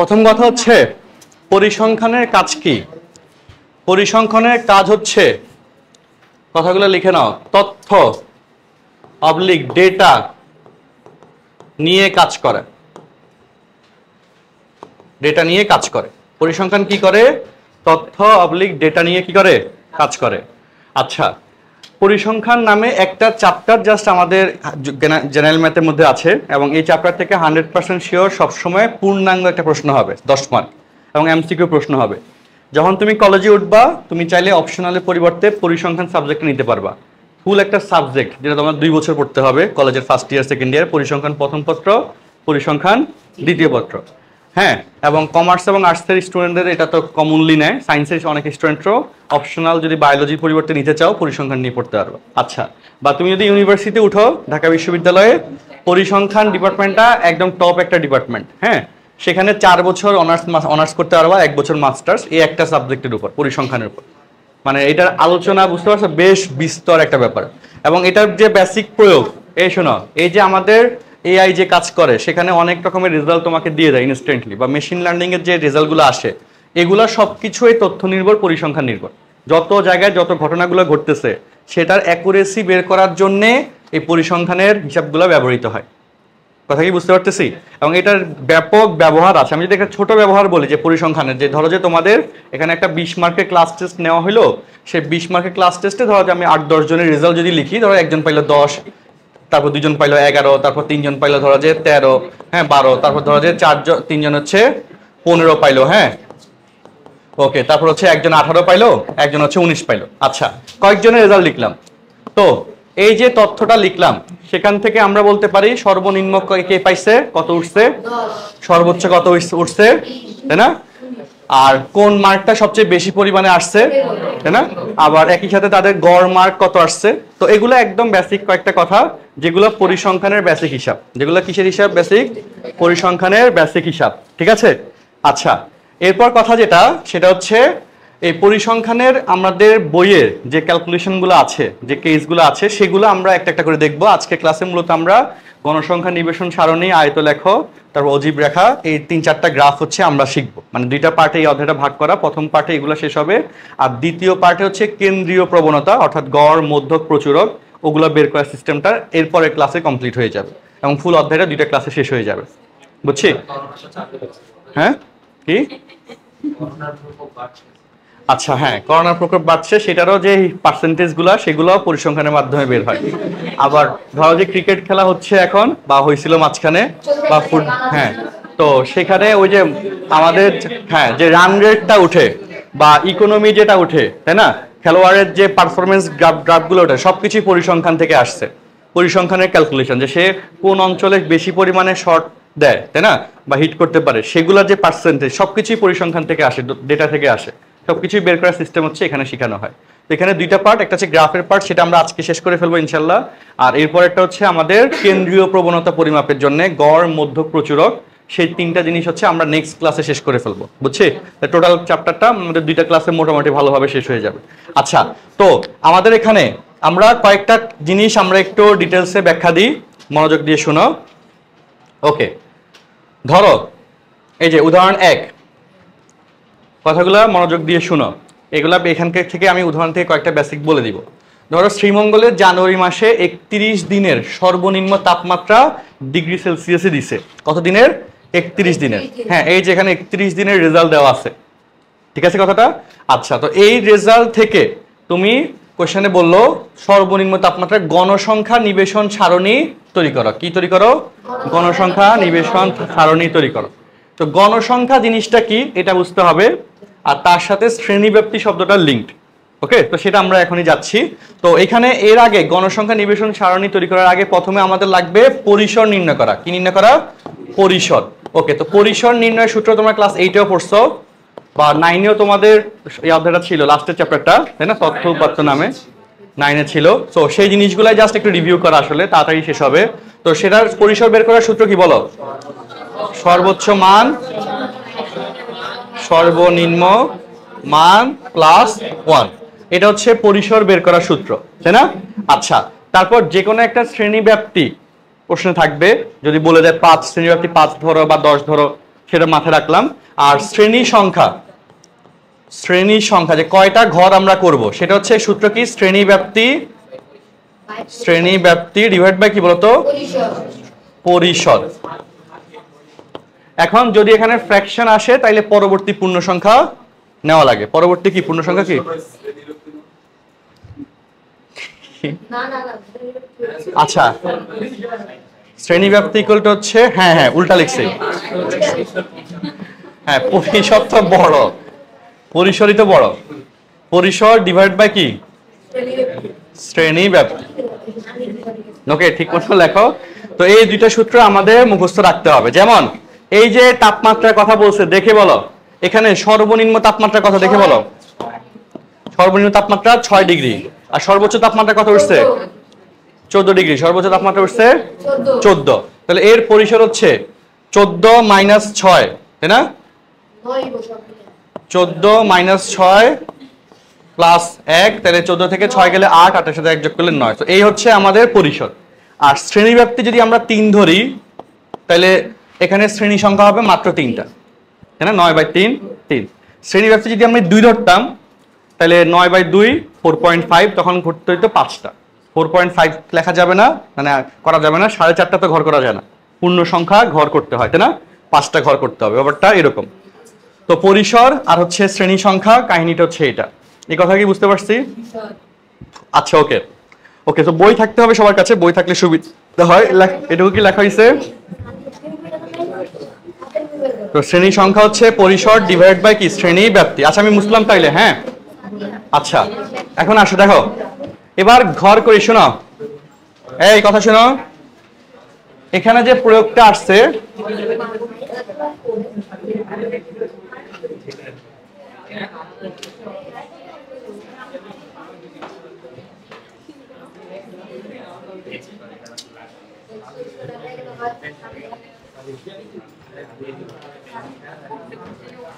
প্রথম কথা হচ্ছে পরিসংখ্যানের কাজ কি? পরিসংখ্যানের কাজ হচ্ছে, কথাগুলো লিখে নাও, তথ্য অবলিক ডেটা নিয়ে কাজ করে। ডেটা নিয়ে কাজ করে। পরিসংখ্যান কি করে? তথ্য অবলিক ডেটা নিয়ে কি করে? কাজ করে। আচ্ছা, পরিসংখ্যান নামে একটা চ্যাপ্টার জাস্ট আমাদের জেনারেল ম্যাথের মধ্যে আছে, এবং এই চ্যাপ্টার থেকে 100% শিওর সবসময় পূর্ণাঙ্গ একটা প্রশ্ন হবে 10 মার্ক, এবং এমসিকিউ প্রশ্ন হবে। যখন তুমি কলেজে উঠবা, তুমি চাইলে অপশনালের পরিবর্তে পরিসংখ্যান সাবজেক্ট নিতে পারবা। ফুল একটা সাবজেক্ট, যেটা তোমার 2 বছর পড়তে হবে কলেজের ফার্স্ট ইয়ার সেকেন্ড ইয়ার। পরিসংখ্যান প্রথম পত্র, পরিসংখ্যান দ্বিতীয় পত্র। হ্যাঁ, এবং কমার্স এবং আর্টসের স্টুডেন্টদের এটা তো কমনলি নেয়। সায়েন্সের অনেক স্টুডেন্টরাও অপশনাল যদি বায়োলজির পরিবর্তে নিতে চাও, পরিসংখ্যান নিয়ে পড়তে পারবে। আচ্ছা, বা তুমি যদি ইউনিভার্সিটি উঠো, ঢাকা বিশ্ববিদ্যালয়ে পরিসংখ্যান ডিপার্টমেন্টটা একদম টপ একটা ডিপার্টমেন্ট। হ্যাঁ, সেখানে 4 বছর অনার্স করতে পারবা, 1 বছর মাস্টার্স, এই একটা সাবজেক্টের উপর, পরিসংখ্যানের উপর। মানে এটার আলোচনা বুঝতে পারছো, বেশ বিস্তর একটা ব্যাপার। এবং এটার যে বেসিক প্রয়োগ, এই শোনো, এই যে আমাদের এআই যে কাজ করে, সেখানে অনেক রকমের রেজাল্ট তোমাকে দিয়ে দেয় ইনস্ট্যান্টলি, বা মেশিন লার্নিং এর যে রেজাল্টগুলো আসে, এগুলো সবকিছুই তথ্য নির্ভর, পরিসংখ্যান নির্ভর। যত জায়গায় যত ঘটনাগুলো ঘটতেছে, সেটার অ্যাকুরেসি বের করার জন্যে এই পরিসংখ্যানের হিসাবগুলো ব্যবহৃত হয়। কথা কি বুঝতে পারতেছি? এবং এটার ব্যাপক ব্যবহার আছে। আমি যদি একটা ছোট ব্যবহার বলি যে পরিসংখ্যানের, যে ধরো যে তোমাদের এখানে একটা 20 মার্কের ক্লাস টেস্ট নেওয়া হলো, সেই 20 মার্কের ক্লাস টেস্টে ধরো যে আমি 8-10 জনের রেজাল্ট যদি লিখি, ধরো একজন পাইলো 10, তারপর 2 জন পাইলো 11, তারপর 3 জন পাইলো ধরো যে 13, হ্যাঁ 12, তারপর ধরো যে 3 জন হচ্ছে 15 পাইলো। হ্যাঁ, ওকে, তারপর হচ্ছে একজন 18 পাইলো, একজন হচ্ছে 19 পাইলো। আচ্ছা, কয়েকজনের রেজাল্ট লিখলাম। তো এই যে তথ্যটা লিখলাম, সেখান থেকে আমরা বলতে পারি সর্বনিম্ন কে পাইছে, কত উঠছে, সর্বোচ্চ কত উঠছে, তাই না? আর কোন মার্কটা সবচেয়ে বেশি পরিমাণে আসছে, তাই না? আবার একই সাথে তাদের গড় মার্ক কত আসছে। তো এগুলো একদম বেসিক কয়েকটা কথা, যেগুলো পরিসংখ্যানের বেসিক হিসাব। যেগুলো কিসের হিসাব? বেসিক পরিসংখ্যানের বেসিক হিসাব। ঠিক আছে? আচ্ছা, এরপর কথা যেটা, সেটা হচ্ছে এই পরিসংখ্যানের আমাদের বইয়ের যে ক্যালকুলেশনগুলো আছে, যে কেসগুলো আছে, সেগুলো আমরা একটা একটা করে দেখবো। আজকে ক্লাসে মূলত আমরা গণসংখ্যা নিবেশন সারণী, আয়তলেখ, তারপর অজীব রেখা, এই 3-4টা গ্রাফ হচ্ছে আমরা শিখবো। মানে 2টা পার্টে এই অধ্যায়টা ভাগ করা। প্রথম পার্টে এগুলো শেষ হবে, আর দ্বিতীয় পার্টে হচ্ছে কেন্দ্রীয় প্রবণতা, অর্থাৎ গড়, মধ্যক, প্রচুরক, ওগুলো বের করার সিস্টেমটা এরপরের ক্লাসে কমপ্লিট হয়ে যাবে, এবং ফুল অধ্যায়টা 2টা ক্লাসে শেষ হয়ে যাবে। বুঝছি? হ্যাঁ, কি? আচ্ছা, হ্যাঁ, করোনার প্রকোপ বাড়ছে, সেটারও যে পার্সেন্টেজগুলো, সেগুলো পরিসংখ্যানের মাধ্যমে বের হয়। আবার ধরো যে ক্রিকেট খেলা হচ্ছে এখন, বা হয়েছিল মাঝখানে, বা হ্যাঁ, তো সেখানে ওই যে আমাদের, হ্যাঁ, যে রান রেটটা উঠে, বা ইকোনমি যেটা উঠে, তাই না, খেলোয়াড়ের যে পারফরমেন্স গ্রাফগুলো ওঠে, সবকিছুই পরিসংখ্যান থেকে আসছে। পরিসংখ্যানের ক্যালকুলেশন, যে সে কোন অঞ্চলে বেশি পরিমাণে শট দেয়, তাই না, বা হিট করতে পারে, সেগুলোর যে পার্সেন্টেজ, সবকিছুই পরিসংখ্যান থেকে আসে, ডেটা থেকে আসে। সবকিছুই বের করার সিস্টেম হচ্ছে এখানে শেখানো হয়। তো এখানে 2টা পার্ট, একটা হচ্ছে গ্রাফের পার্ট, সেটা আমরা আজকে শেষ করে ফেলবো ইনশাল্লাহ। আর এরপর একটা হচ্ছে আমাদের কেন্দ্রীয় প্রবণতা পরিমাপের জন্য গড়, মধ্যক, প্রচুরক, সেই 3টা জিনিস হচ্ছে আমরা নেক্সট ক্লাসে শেষ করে ফেলবো। বুঝছি? টোটাল চ্যাপ্টারটা আমাদের 2টা ক্লাসে মোটামুটি ভালোভাবে শেষ হয়ে যাবে। আচ্ছা, তো আমাদের এখানে আমরা কয়েকটা জিনিস আমরা একটু ডিটেলসে ব্যাখ্যা দিই, মনোযোগ দিয়ে শোনো। ওকে, ধরো এই যে উদাহরণ 1, কথাগুলো মনোযোগ দিয়ে শুনো। এগুলা এখানকার থেকে আমি উদাহরণ থেকে কয়েকটা বেসিক বলে দিব। ধরো শ্রীমঙ্গলের জানুয়ারি মাসে 31 দিনের সর্বনিম্ন তাপমাত্রা ডিগ্রি সেলসিয়াসে দিছে। কত দিনের? 31 দিনের। হ্যাঁ, এই যে এখানে 31 দিনের রেজাল্ট দেওয়া আছে। ঠিক আছে কথাটা? আচ্ছা, তো এই রেজাল্ট থেকে তুমি কোশ্চেনে বললো সর্বনিম্ন তাপমাত্রা গণসংখ্যা নিবেশন সারণী তৈরি করো। কি তৈরি করো? গণসংখ্যা নিবেশন সারণী তৈরি করো। তো গণসংখ্যা জিনিসটা কি এটা বুঝতে হবে, আর তার সাথে শ্রেণীব্যাপ্তি শব্দটা লিঙ্কড। ওকে, তো সেটা আমরা এখনই যাচ্ছি। তো এখানে এর আগে গণসংখ্যা নিবেশন সারণী তৈরি করার আগে প্রথমে আমাদের লাগবে পরিসর নির্ণয় করা। কি নির্ণয় করা? পরিসর। ওকে, তো পরিসর নির্ণয়ের সূত্র তোমরা ক্লাস 8-এও পড়ছো, বা 9-এও তোমাদের এই অধ্যায়টা ছিল, লাস্টের চ্যাপ্টারটা, তাই না, তথ্য উপাত্ত নামে 9-এ ছিল। তো সেই জিনিসগুলাই জাস্ট একটু রিভিউ করা, আসলে তাড়াতাড়ি শেষ হবে। তো সেটার পরিসর বের করার সূত্র কি বলো? সর্বোচ্চ মান সর্বনিম্ন মান প্লাস 1, এটা হচ্ছে পরিসর বের করার সূত্র, তাই না? আচ্ছা, তারপর যে কোনো একটা শ্রেণী ব্যাপ্তি প্রশ্নে থাকবে, যদি বলে দেয় 5 শ্রেণী ব্যাপ্তি 5 ধরো বা 10 ধরো, সেটা মাথায় রাখলাম। আর শ্রেণী সংখ্যা যে কয়টা ঘর আমরা করব সেটা হচ্ছে সূত্র কি, শ্রেণী ব্যাপ্তি ডিভাইড বাই কি বলতো, পরিসর। এখন যদি এখানে ফ্র্যাকশন আসে তাইলে পরবর্তী পূর্ণ সংখ্যা নেওয়া লাগে। পরবর্তী কি পূর্ণ সংখ্যা কি, আচ্ছা শ্রেণী ব্যাপ্তি ইকুয়াল টু হচ্ছে, হ্যাঁ উল্টা লিখছি, হ্যাঁ পরিসর তো বড়, পরিসরই তো বড়, পরিসর ডিভাইড বাই কি শ্রেণী ব্যাপ্তি। ওকে, ঠিক মতো লেখো। তো এই দুইটা সূত্র আমাদের মুখস্থ রাখতে হবে। যেমন এই যে তাপমাত্রার কথা বলছে, দেখে বলো এখানে সর্বনিম্ন তাপমাত্রার কথা দেখে বলো। সর্বনিম্ন তাপমাত্রা 6 ডিগ্রি, আর সর্বোচ্চ তাপমাত্রা কত উঠছে 14 ডিগ্রি, সর্বোচ্চ তাপমাত্রা উঠছে 14। তাহলে এর পরিসর হচ্ছে 14 মাইনাস 6, তাই না? 14 মাইনাস 6 প্লাস 1, তাহলে 14 থেকে 6 গেলে 8, 8 এর সাথে 1 যোগ করলে 9। তো এই হচ্ছে আমাদের পরিসর। আর শ্রেণী ব্যাপ্তি যদি আমরা 3 ধরি তাহলে এখানে শ্রেণী সংখ্যা হবে মাত্র 3টা, তাই না? 9 বাই 3 3। শ্রেণী ব্যাপ্তি যদি আমরা 2 ধরতাম তাহলে 9 বাই 2 4.5, তখন ঘটতে হইতো 5টা। 4.5 লেখা যাবে না, মানে করা যাবে না, 4.5টা তো ঘর করা যায় না, পূর্ণ সংখ্যা ঘর করতে হয়, তাই না? 5টা ঘর করতে হবে, ব্যাপারটা এরকম। তো পরিসর আর হচ্ছে শ্রেণী সংখ্যা, কাহিনীটা হচ্ছে এটা। এই কথা কি বুঝতে পারছি? আচ্ছা ওকে ওকে। তো বই থাকতে হবে সবার কাছে, বই থাকলে সুবিধা হয়। এটুকু কি লেখা হয়েছে? তো শ্রেণী সংখ্যা হচ্ছে পরিসর ডিভাইড বাই কি শ্রেণী ব্যাপ্তি। আচ্ছা আমি মুসলাম তাইলে, হ্যাঁ আচ্ছা এখন আসো দেখো, এবার ঘর করি। শোনো এই কথা শোনো, এখানে যে প্রয়োগটা আসছে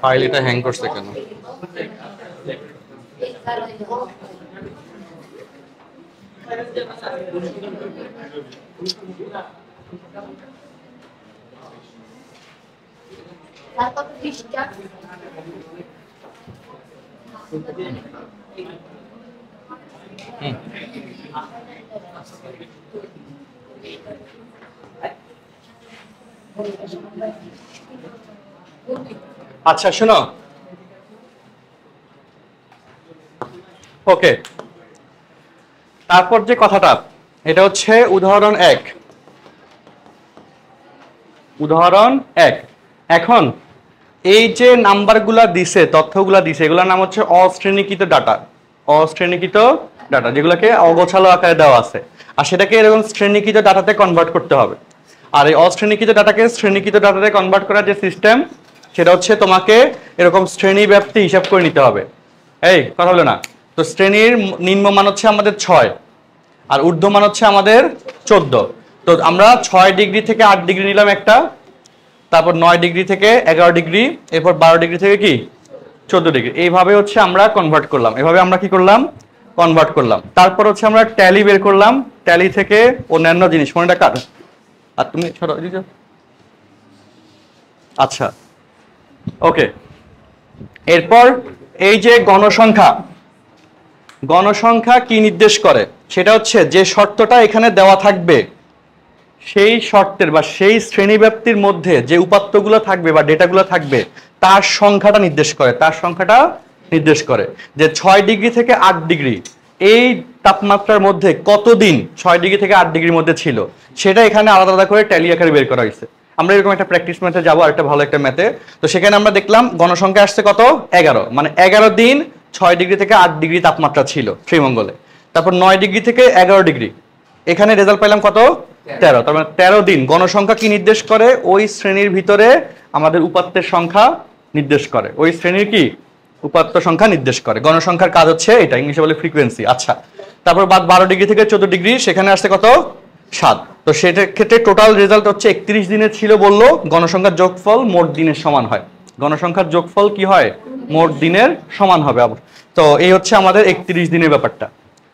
ফাইল, এটা হ্যাং করছে কেন? আচ্ছা শোনো, ওকে তারপর যে কথাটা, এটা হচ্ছে উদাহরণ 1। উদাহরণ 1। এখন এই যে নাম্বারগুলা দিছে, তথ্যগুলা দিছে, এগুলোর নাম হচ্ছে অশ্রেণীকৃত ডাটা। অশ্রেণীকৃত ডাটা যেগুলোকে অগোছালো আকারে দেওয়া আছে, আর সেটাকে এরকম শ্রেণীকৃত ডাটাতে কনভার্ট করতে হবে। আর এই অশ্রেণীকৃত ডাটাকে শ্রেণীকৃত ডাটাতে কনভার্ট করার যে সিস্টেম, সেটা হচ্ছে তোমাকে এরকম শ্রেণী ব্যাপ্তি হিসাব করে নিতে হবে। এই কথা হলো না? তো শ্রেণীর নিম্নমান হচ্ছে আমাদের 6, আর ঊর্ধ্বমান হচ্ছে আমাদের 14। তো আমরা 6 ডিগ্রি থেকে 8 ডিগ্রি নিলাম একটা, তারপর 9 ডিগ্রি থেকে 11 ডিগ্রি, এরপর 12 ডিগ্রি থেকে কি 14 ডিগ্রি। এইভাবে হচ্ছে আমরা কনভার্ট করলাম, এভাবে আমরা কি করলাম কনভার্ট করলাম। তারপর হচ্ছে আমরা ট্যালি বের করলাম, ট্যালি থেকে অন্যান্য জিনিস, মনে রাখা। আর তুমি আচ্ছা ওকে। এরপর এই যে গণসংখ্যা কি নির্দেশ করে, সেটা হচ্ছে যে শর্তটা এখানে দেওয়া থাকবে সেই শর্তের বা সেই শ্রেণীব্যাপ্তির মধ্যে যে উপাত্তগুলো থাকবে বা ডেটাগুলো থাকবে তার সংখ্যাটা নির্দেশ করে। তার সংখ্যাটা নির্দেশ করে যে 6 ডিগ্রি থেকে 8 ডিগ্রি এই তাপমাত্রার মধ্যে কতদিন 6 ডিগ্রি থেকে 8 ডিগ্রির মধ্যে ছিল, সেটা এখানে আলাদা আলাদা করে ট্যালি আকারে বের করা হয়েছে। আমরা এরকম একটা প্র্যাকটিস ম্যাথে যাবো, আর একটা ভালো একটা ম্যাথে। তো সেখানে আমরা দেখলাম গণসংখ্যা আসছে কত 11, মানে 11 দিন 6 ডিগ্রি থেকে 8 ডিগ্রি তাপমাত্রা ছিল শ্রীমঙ্গলে। তারপর 9 ডিগ্রি থেকে 11 ডিগ্রি, এখানে রেজাল্ট পাইলাম কত 13। তার মানে 13 দিন। গণসংখ্যা কি নির্দেশ করে? ওই শ্রেণীর ভিতরে আমাদের উপাত্তের সংখ্যা নির্দেশ করে, ওই শ্রেণীর কি উপাত্ত সংখ্যা নির্দেশ করে। গণসংখ্যার কাজ হচ্ছে এটা, ইংলিশে বলে ফ্রিকোয়েন্সি। আচ্ছা তারপর বাদ 12 ডিগ্রি থেকে 14 ডিগ্রি, সেখানে আসছে কত 7। তো সেটার ক্ষেত্রে টোটাল রেজাল্ট হচ্ছে 31 দিনের ছিল বললো। গণসংখ্যার যোগফল মোট দিনের সমান হয়। গণসংখ্যার যোগফল কি হয়? মোট দিনের সমান হবে। তো এই হচ্ছে আমাদের 31 দিনের ব্যাপারটা।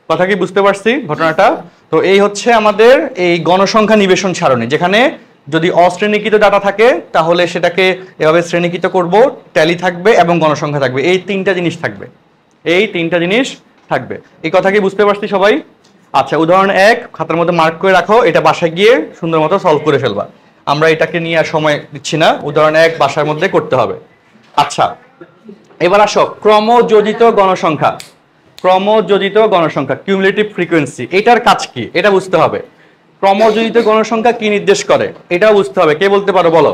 কথা কি বুঝতে পারছি ঘটনাটা? তো এই হচ্ছে আমাদের এই গণসংখ্যা নিবেশন সারণী, যেখানে যদি অশ্রেণীকৃত ডাটা থাকে তাহলে সেটাকে এভাবে শ্রেণীকৃত করব, ট্যালি থাকবে এবং গণসংখ্যা থাকবে, এই তিনটা জিনিস থাকবে, এই তিনটা জিনিস থাকবে। এই কথা কি বুঝতে পারছি সবাই? আচ্ছা, উদাহরণ 1 খাতার মধ্যে মার্ক করে রাখো, এটা বাসায় গিয়ে সুন্দর মতো সলভ করে ফেলবা। আমরা এটাকে নিয়ে আর সময় দিচ্ছি না, উদাহরণ 1 বাসার মধ্যে করতে হবে। আচ্ছা, এবার আসো ক্রমযোজিত গণসংখ্যা। ক্রমযোজিত গণসংখ্যা, কিউমুলেটিভ ফ্রিকোয়েন্সি, এটার কাজ কি এটা বুঝতে হবে। ক্রমযোজিত গণসংখ্যা কি নির্দেশ করে এটাও বুঝতে হবে। কে বলতে পারো বলো?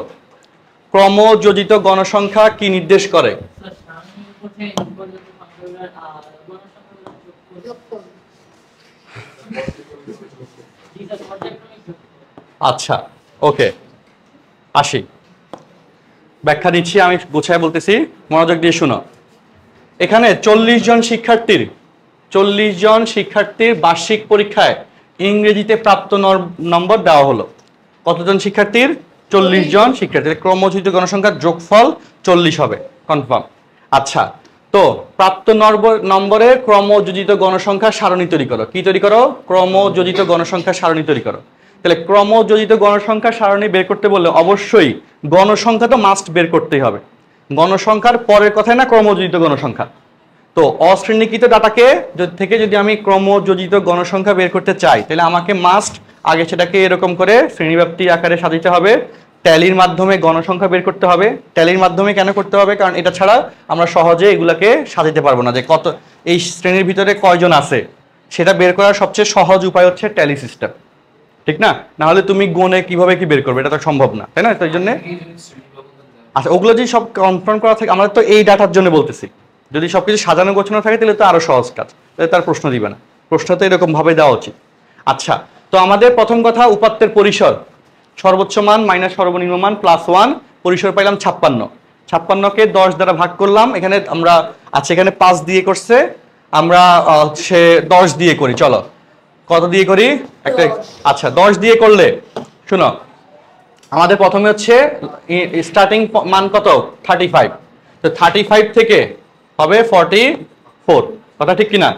ক্রমযোজিত গণসংখ্যা কি নির্দেশ করে? আচ্ছা, ওকে, আসি, ব্যাখ্যা দিচ্ছি, আমি গুছায় বলতেছি, মনোযোগ দিয়ে শুনো। এখানে 40 জন শিক্ষার্থীর বার্ষিক পরীক্ষায় ইংরেজিতে প্রাপ্ত নম্বর দেওয়া হলো। কতজন শিক্ষার্থীর? 40 জন শিক্ষার্থীর। ক্রমযোজিত গণসংখ্যার যোগফল 40 হবে, কনফার্ম। আচ্ছা, তো প্রাপ্ত নম্বরের ক্রমযোজিত গণসংখ্যা সারণী তৈরি করো। কি তৈরি করো? ক্রমযোজিত গণসংখ্যা সারণী তৈরি করো। তাহলে ক্রমযোজিত গণসংখ্যা সারণী বের করতে বললে অবশ্যই গণসংখ্যা তো মাস্ট বের করতেই হবে। গণসংখ্যার পরের কথাই না ক্রমযোজিত গণসংখ্যা। তো অশ্রেণীকৃত ডাটাকে থেকে যদি আমি ক্রমযোজিত গণসংখ্যা বের করতে চাই তাহলে আমাকে মাস্ট আগে সেটাকে এরকম করে শ্রেণীব্যাপ্তি আকারে সাজাতে হবে, ট্যালির মাধ্যমে গণসংখ্যা বের করতে হবে। ট্যালির মাধ্যমে কেন করতে হবে? কারণ এটা ছাড়া আমরা সহজে এগুলাকে সাজাতে পারবো না, যে কত এই শ্রেণীর ভিতরে কয়জন আছে সেটা বের করার সবচেয়ে সহজ উপায় হচ্ছে ট্যালি সিস্টেম, ঠিক না? না হলে তুমি গুণে কিভাবে কি বের করবে, এটা তো সম্ভব না, তাই না? তো এই জন্য আচ্ছা, ওগুলো যদি সব কনফার্ম করা থাকে, আমরা তো এই ডাটার জন্য বলতেছি, যদি সবকিছু সাজানো গোছানো থাকে তাহলে তো আরো সহজ কাজ, তাহলে তার প্রশ্ন দিবে না, প্রশ্ন তো এরকম ভাবে দেওয়া উচিত। আচ্ছা, তো আমাদের প্রথম কথা উপাত্তের পরিসর, সর্বোচ্চ মান মাইনাস সর্বনিম্ন মান +1, পরিসর পাইলাম 56। 56কে 10 দ্বারা ভাগ করলাম, এখানে আমরা আচ্ছা এখানে 5 দিয়ে করছে, আমরা হচ্ছে 10 দিয়ে করি, চলো কত দিয়ে করি একটা। আচ্ছা, 10 দিয়ে করলে শোনো, আমাদের প্রথমে হচ্ছে স্টার্টিং মান কত? 35। তো 35 থেকে হবে 44, কথা ঠিক কিনা?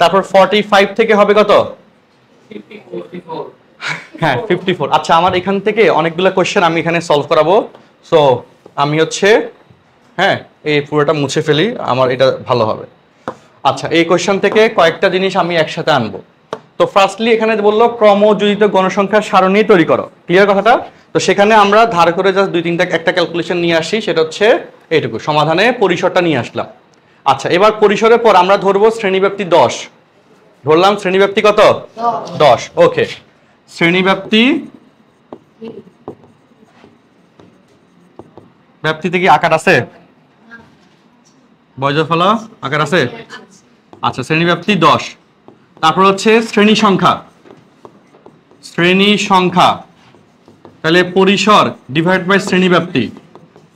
তারপর 45 থেকে হবে কত? 54। হ্যাঁ, 54। আচ্ছা, আমার এখান থেকে অনেকগুলো কোশ্চেন আমি এখানে সলভ করাবো, সো আমি হচ্ছে হ্যাঁ এই পুরোটা মুছে ফেলি, আমার এটা ভালো হবে। আচ্ছা, এই কোশ্চেন থেকে কয়েকটা জিনিস আমি একসাথে আনবো। তো ফার্স্টলি এখানে বললো ক্রমযোজিত গণসংখ্যার সারণী তৈরি করো, ক্লিয়ার কথাটা? তো সেখানে আমরা ধার করে জাস্ট একটা ক্যালকুলেশন নিয়ে আসি, সেটা হচ্ছে এইটুকু, সমাধানে পরিসরটা নিয়ে আসলাম। আচ্ছা, এবার পরিসরের পর আমরা ধরবো শ্রেণীব্যাপ্তি 10, ধরলাম শ্রেণীব্যাপ্তি কত? 10। ওকে, শ্রেণীব্যাপ্তি ব্যাপ্তিতে কি আকার আছে? বয়জ ফলা আকার আছে? আচ্ছা, শ্রেণীব্যাপ্তি 10। তারপর হচ্ছে শ্রেণী সংখ্যা, তাহলে পরিসর ডিভাইড বাই শ্রেণীব্যাপ্তি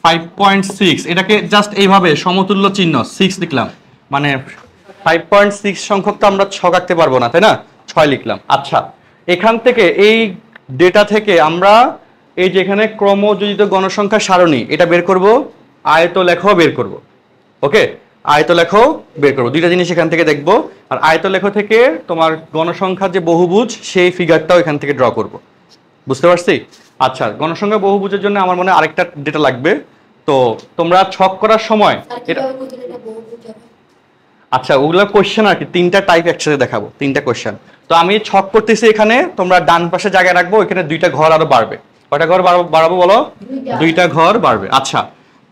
5.6, এটাকে জাস্ট এইভাবে সমতুল্য চিহ্ন 6 লিখলাম, মানে 5.6 সংখ্যক তো আমরা 6 আঁকতে পারবো না, তাই না? 6 লিখলাম। আচ্ছা, এখান থেকে এই ডেটা থেকে আমরা এই যে এখানে ক্রমযোজিত গণসংখ্যা সারণী এটা বের করব, আয়তলেখও বের করব। ওকে, আয়তলেখও বের করবো, দুইটা জিনিস এখান থেকে দেখবো। আর আয়তলেখ থেকে তোমার গণসংখ্যার যে বহুভুজ সেই ফিগারটাও এখান থেকে ড্র করব, বুঝতে পারছি? আচ্ছা, গণসংখ্যা বহুভুজের জন্য আমার মনে হয় আরেকটা ডেটা লাগবে, তো তোমরা ছক করার সময় এটা আচ্ছা ওগুলো কোশ্চেন আর কি, 3টা টাইপ একসাথে দেখাবো, 3টা কোশ্চেন। তো আমি ছক করতেছি এখানে, তোমরা ডান পাশে জায়গায় রাখবো, এখানে 2টা ঘর আরো বাড়বে। কয়টা ঘর বাড়াবো বলো? 2টা ঘর বাড়বে। আচ্ছা,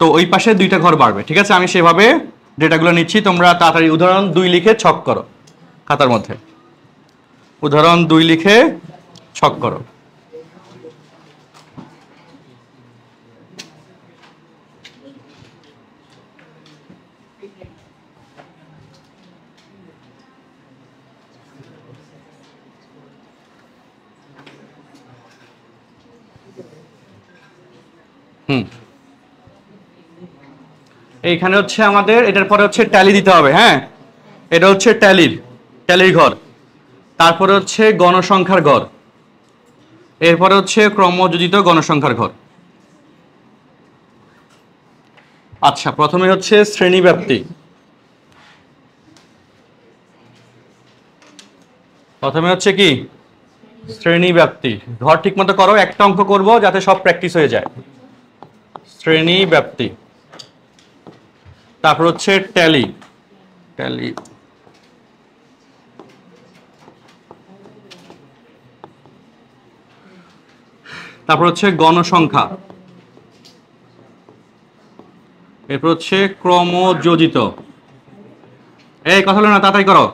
তো ওই পাশে 2টা ঘর বাড়বে, ঠিক আছে? আমি সেভাবে ডেটাগুলো নিচ্ছি, তোমরা তাড়াতাড়ি উদাহরণ 2 লিখে ছক করো খাতার মধ্যে, উদাহরণ 2 লিখে ছক করো। এইখানে হচ্ছে আমাদের এটার পরে হচ্ছে ট্যালি দিতে হবে। হ্যাঁ, এটা হচ্ছে ট্যালির ঘর, তারপরে হচ্ছে গণসংখ্যার ঘর, এরপরে হচ্ছে ক্রমযোজিত গণসংখ্যার ঘর। আচ্ছা, প্রথমে হচ্ছে শ্রেণীব্যাপ্তি, প্রথমে হচ্ছে কি শ্রেণী ব্যাপ্তি। ঘর ঠিক মতো করো, একটা অঙ্ক করব যাতে সব প্র্যাকটিস হয়ে যায়। শ্রেণী ব্যাপ্তি। তারপর হচ্ছে ট্যালি। ট্যালি। তারপর হচ্ছে গণসংখ্যা। এরপর হচ্ছে ক্রমযোজিত। এই কথা হলো না, তাড়াতাড়ি করো,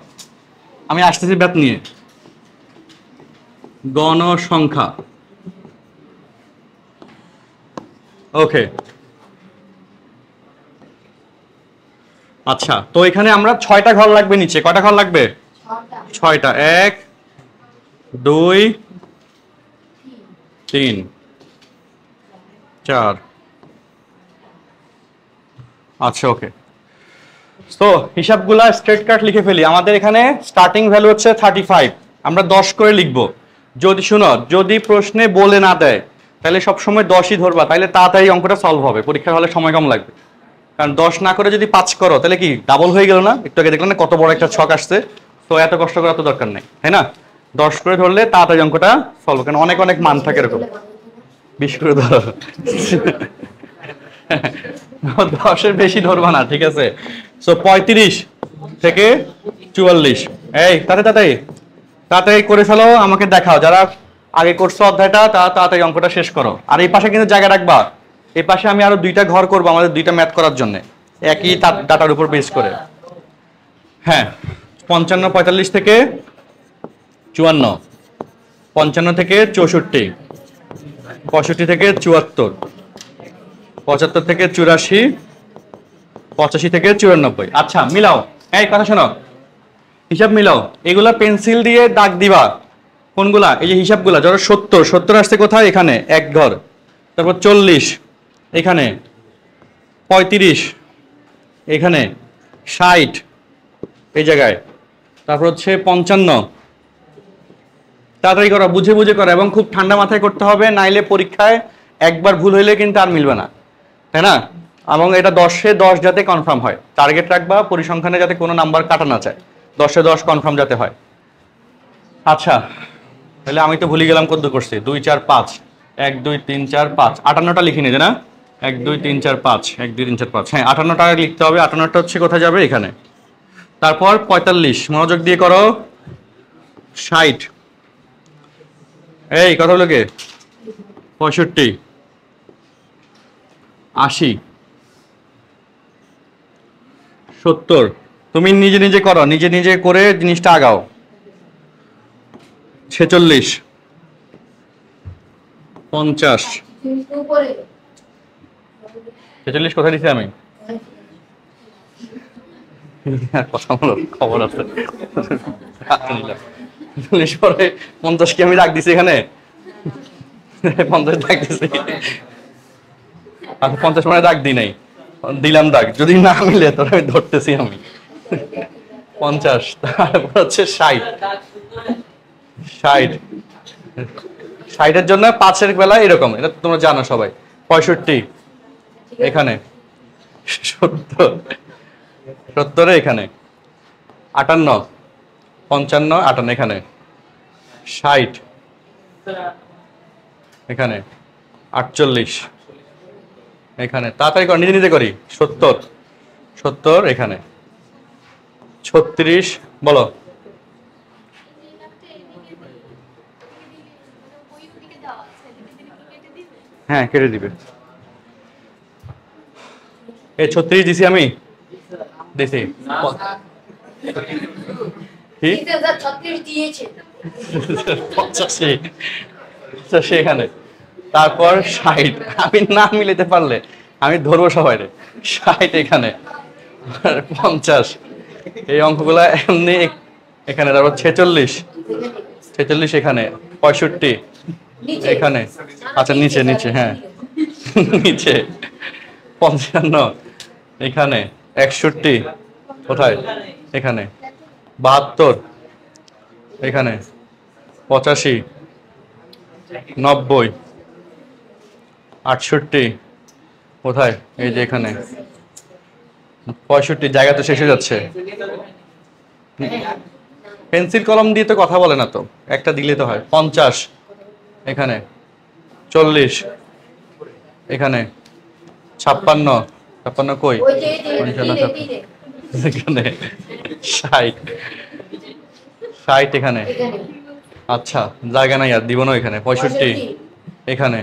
আমি আসতেছি ব্যাপ নিয়ে। গণসংখ্যা। ওকে, আচ্ছা, তো এখানে আমরা 6টা ঘর লাগবে নিচে। কয়টা ঘর লাগবে? 6টা। 1 2 3 4। আচ্ছা, ওকে। তো হিসাবগুলা স্ট্রেট কাট লিখে ফেলি। আমাদের এখানে স্টার্টিং ভ্যালু হচ্ছে 35, আমরা 10 করে লিখবো। যদি শুনো, যদি প্রশ্নে বলে না দেয় তাহলে সবসময় 10ই ধরবা, তাহলে তাড়াতাড়ি অঙ্কটা সলভ হবে, পরীক্ষার হলে সময় কম লাগবে। কারণ 10 না করে যদি 5 করো তাহলে কি ডাবল হয়ে গেল না? একটু আগে দেখলাম না কত বড় একটা ছক আসছে। তো এত কষ্ট করার তো দরকার নেই, তাই না? 10 করে ধরলে তাড়াতাড়ি অঙ্কটা সলভ, কারণ অনেক অনেক মান থাকে এরকম। 20 করে ধরো। 10-এর বেশি ধরবা না, ঠিক আছে? সো 35 থেকে 44। এই তাড়াতাড়ি তাড়াতাড়ি করে ফেলো, আমাকে দেখাও। যারা আগে করছো অধ্যায়টা তারা তাড়াতাড়ি অঙ্কটা শেষ করো। আর এই পাশে কিন্তু জায়গা রাখবা, এই পাশে আমি আরো 2টা ঘর করবো আমাদের 2টা ম্যাথ করার জন্য, একই ডাটার উপর বেস করে। হ্যাঁ, 55 45 থেকে 54, 55 থেকে 64, 65 থেকে 74, 75 থেকে 84, 85 থেকে 94। আচ্ছা, মিলাও। এই কথা শোনো, হিসাব মিলাও। এগুলা পেন্সিল দিয়ে দাগ দিবা। কোনগুলা? এই যে হিসাবগুলা। ধরো 70 আসছে কোথায়? এখানে এক ঘর। তারপর 40 এখানে, 35 এখানে, 60 এই জায়গায়, তারপর হচ্ছে 55। তাড়াতাড়ি করো, বুঝে বুঝে করো, এবং খুব ঠান্ডা মাথায় করতে হবে, নাইলে পরীক্ষায় একবার ভুল হইলে কিন্তু আর মিলবে না, তাই না? এবং এটা 10-এ 10 যাতে কনফার্ম হয়, টার্গেট রাখবা পরিসংখ্যানে যাতে কোনো নাম্বার কাটা না যায়, 10-এ 10 কনফার্ম যাতে হয়। আচ্ছা, তাহলে আমি তো ভুলে গেলাম কত করছি। 2 4 5, 1 2 3 4 5, 58টা লিখি নিয়ে না? 1 2 3 4 5, 1 2 3 4 5। হ্যাঁ, 58টা লিখতে হবে। 58টা হচ্ছে কোথায় যাবে? এখানে। তারপর 45, মনোযোগ দিয়ে করো। 60, এই কথা হলো কে? 65, 80, 70। তুমি নিজে নিজে করো, নিজে নিজে করে জিনিসটা আগাও। 46, 50। 46 কোথায় দিছি আমি? কথা বলো, খবর আছে। 46 পরে 50 কি আমি রাখ দিছি এখানে? 50 দাগ দিছি। আচ্ছা, 50 মানে দাগ দিই নাই, দিলাম দাগ। যদি না মিলে তোর আমি ধরতেছি আমি। 50, তারপর হচ্ছে 60। 60-এর জন্য 5-এর বেলা এরকম, এটা তোমরা জানো সবাই। 65 এখানে, 70 এখানে, 58, 55, 58 এখানে, 60 এখানে, 48 এখানে। তাড়াতাড়ি কর, নিজে নিজে করি। 70 এখানে, 36 বলো। হ্যাঁ, কেটে দিবে। এই 36 দিছি আমি, দিছি। কি 85 এখানে, তারপর 60। আমি না মিলাতে পারলে আমি ধরবো সবাই রে। 60 এখানে, 50 এই অঙ্কগুলা এমনি এখানে। তারপর 46 এখানে, 65 এখানে। আচ্ছা, নিচে নিচে, হ্যাঁ নিচে। 55 এখানে, 61 কোথায়? এখানে, 72 এখানে, 85, 90, 68 কোথায়? এই যে এখানে। 65 জায়গা তো শেষ হয়ে যাচ্ছে। পেন্সিল কলম দিয়ে তো কথা বলে না তো, একটা দিলে তো হয়। 50 এখানে, 40 এখানে, 56 56 কই, 55 এখানে, 60 60 এখানে, আচ্ছা জায়গা নাই আর দিব না এখানে, 65 এখানে,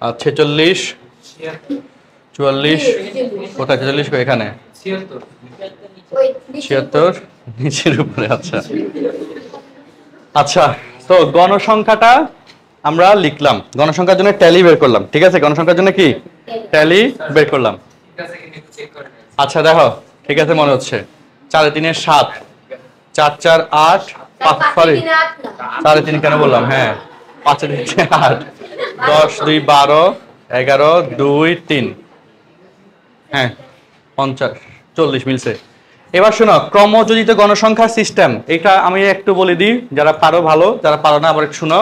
আর 46 44 কোথায় 46 কই এখানে, 76 নিচের উপরে। আচ্ছা আচ্ছা, তো গণসংখ্যাটা আমরা লিখলাম, গণসংখ্যার জন্য ট্যালি বের করলাম, ঠিক আছে? গণসংখ্যার জন্য কি ট্যালি বের করলাম। আচ্ছা দেখো, ঠিক আছে মনে হচ্ছে, 4 3 7, 4 4 8, 5 সরি 4 3 কেন বললাম, হ্যাঁ 5 3 8, 10 2 12, 11 2 3, হ্যাঁ 50 40 মিলছে। এবার শোনো, ক্রমযোজিত গণসংখ্যা সিস্টেম, এটা আমি একটু বলে দিই, যারা পারো ভালো, যারা পারো না আবার একটু শুনো।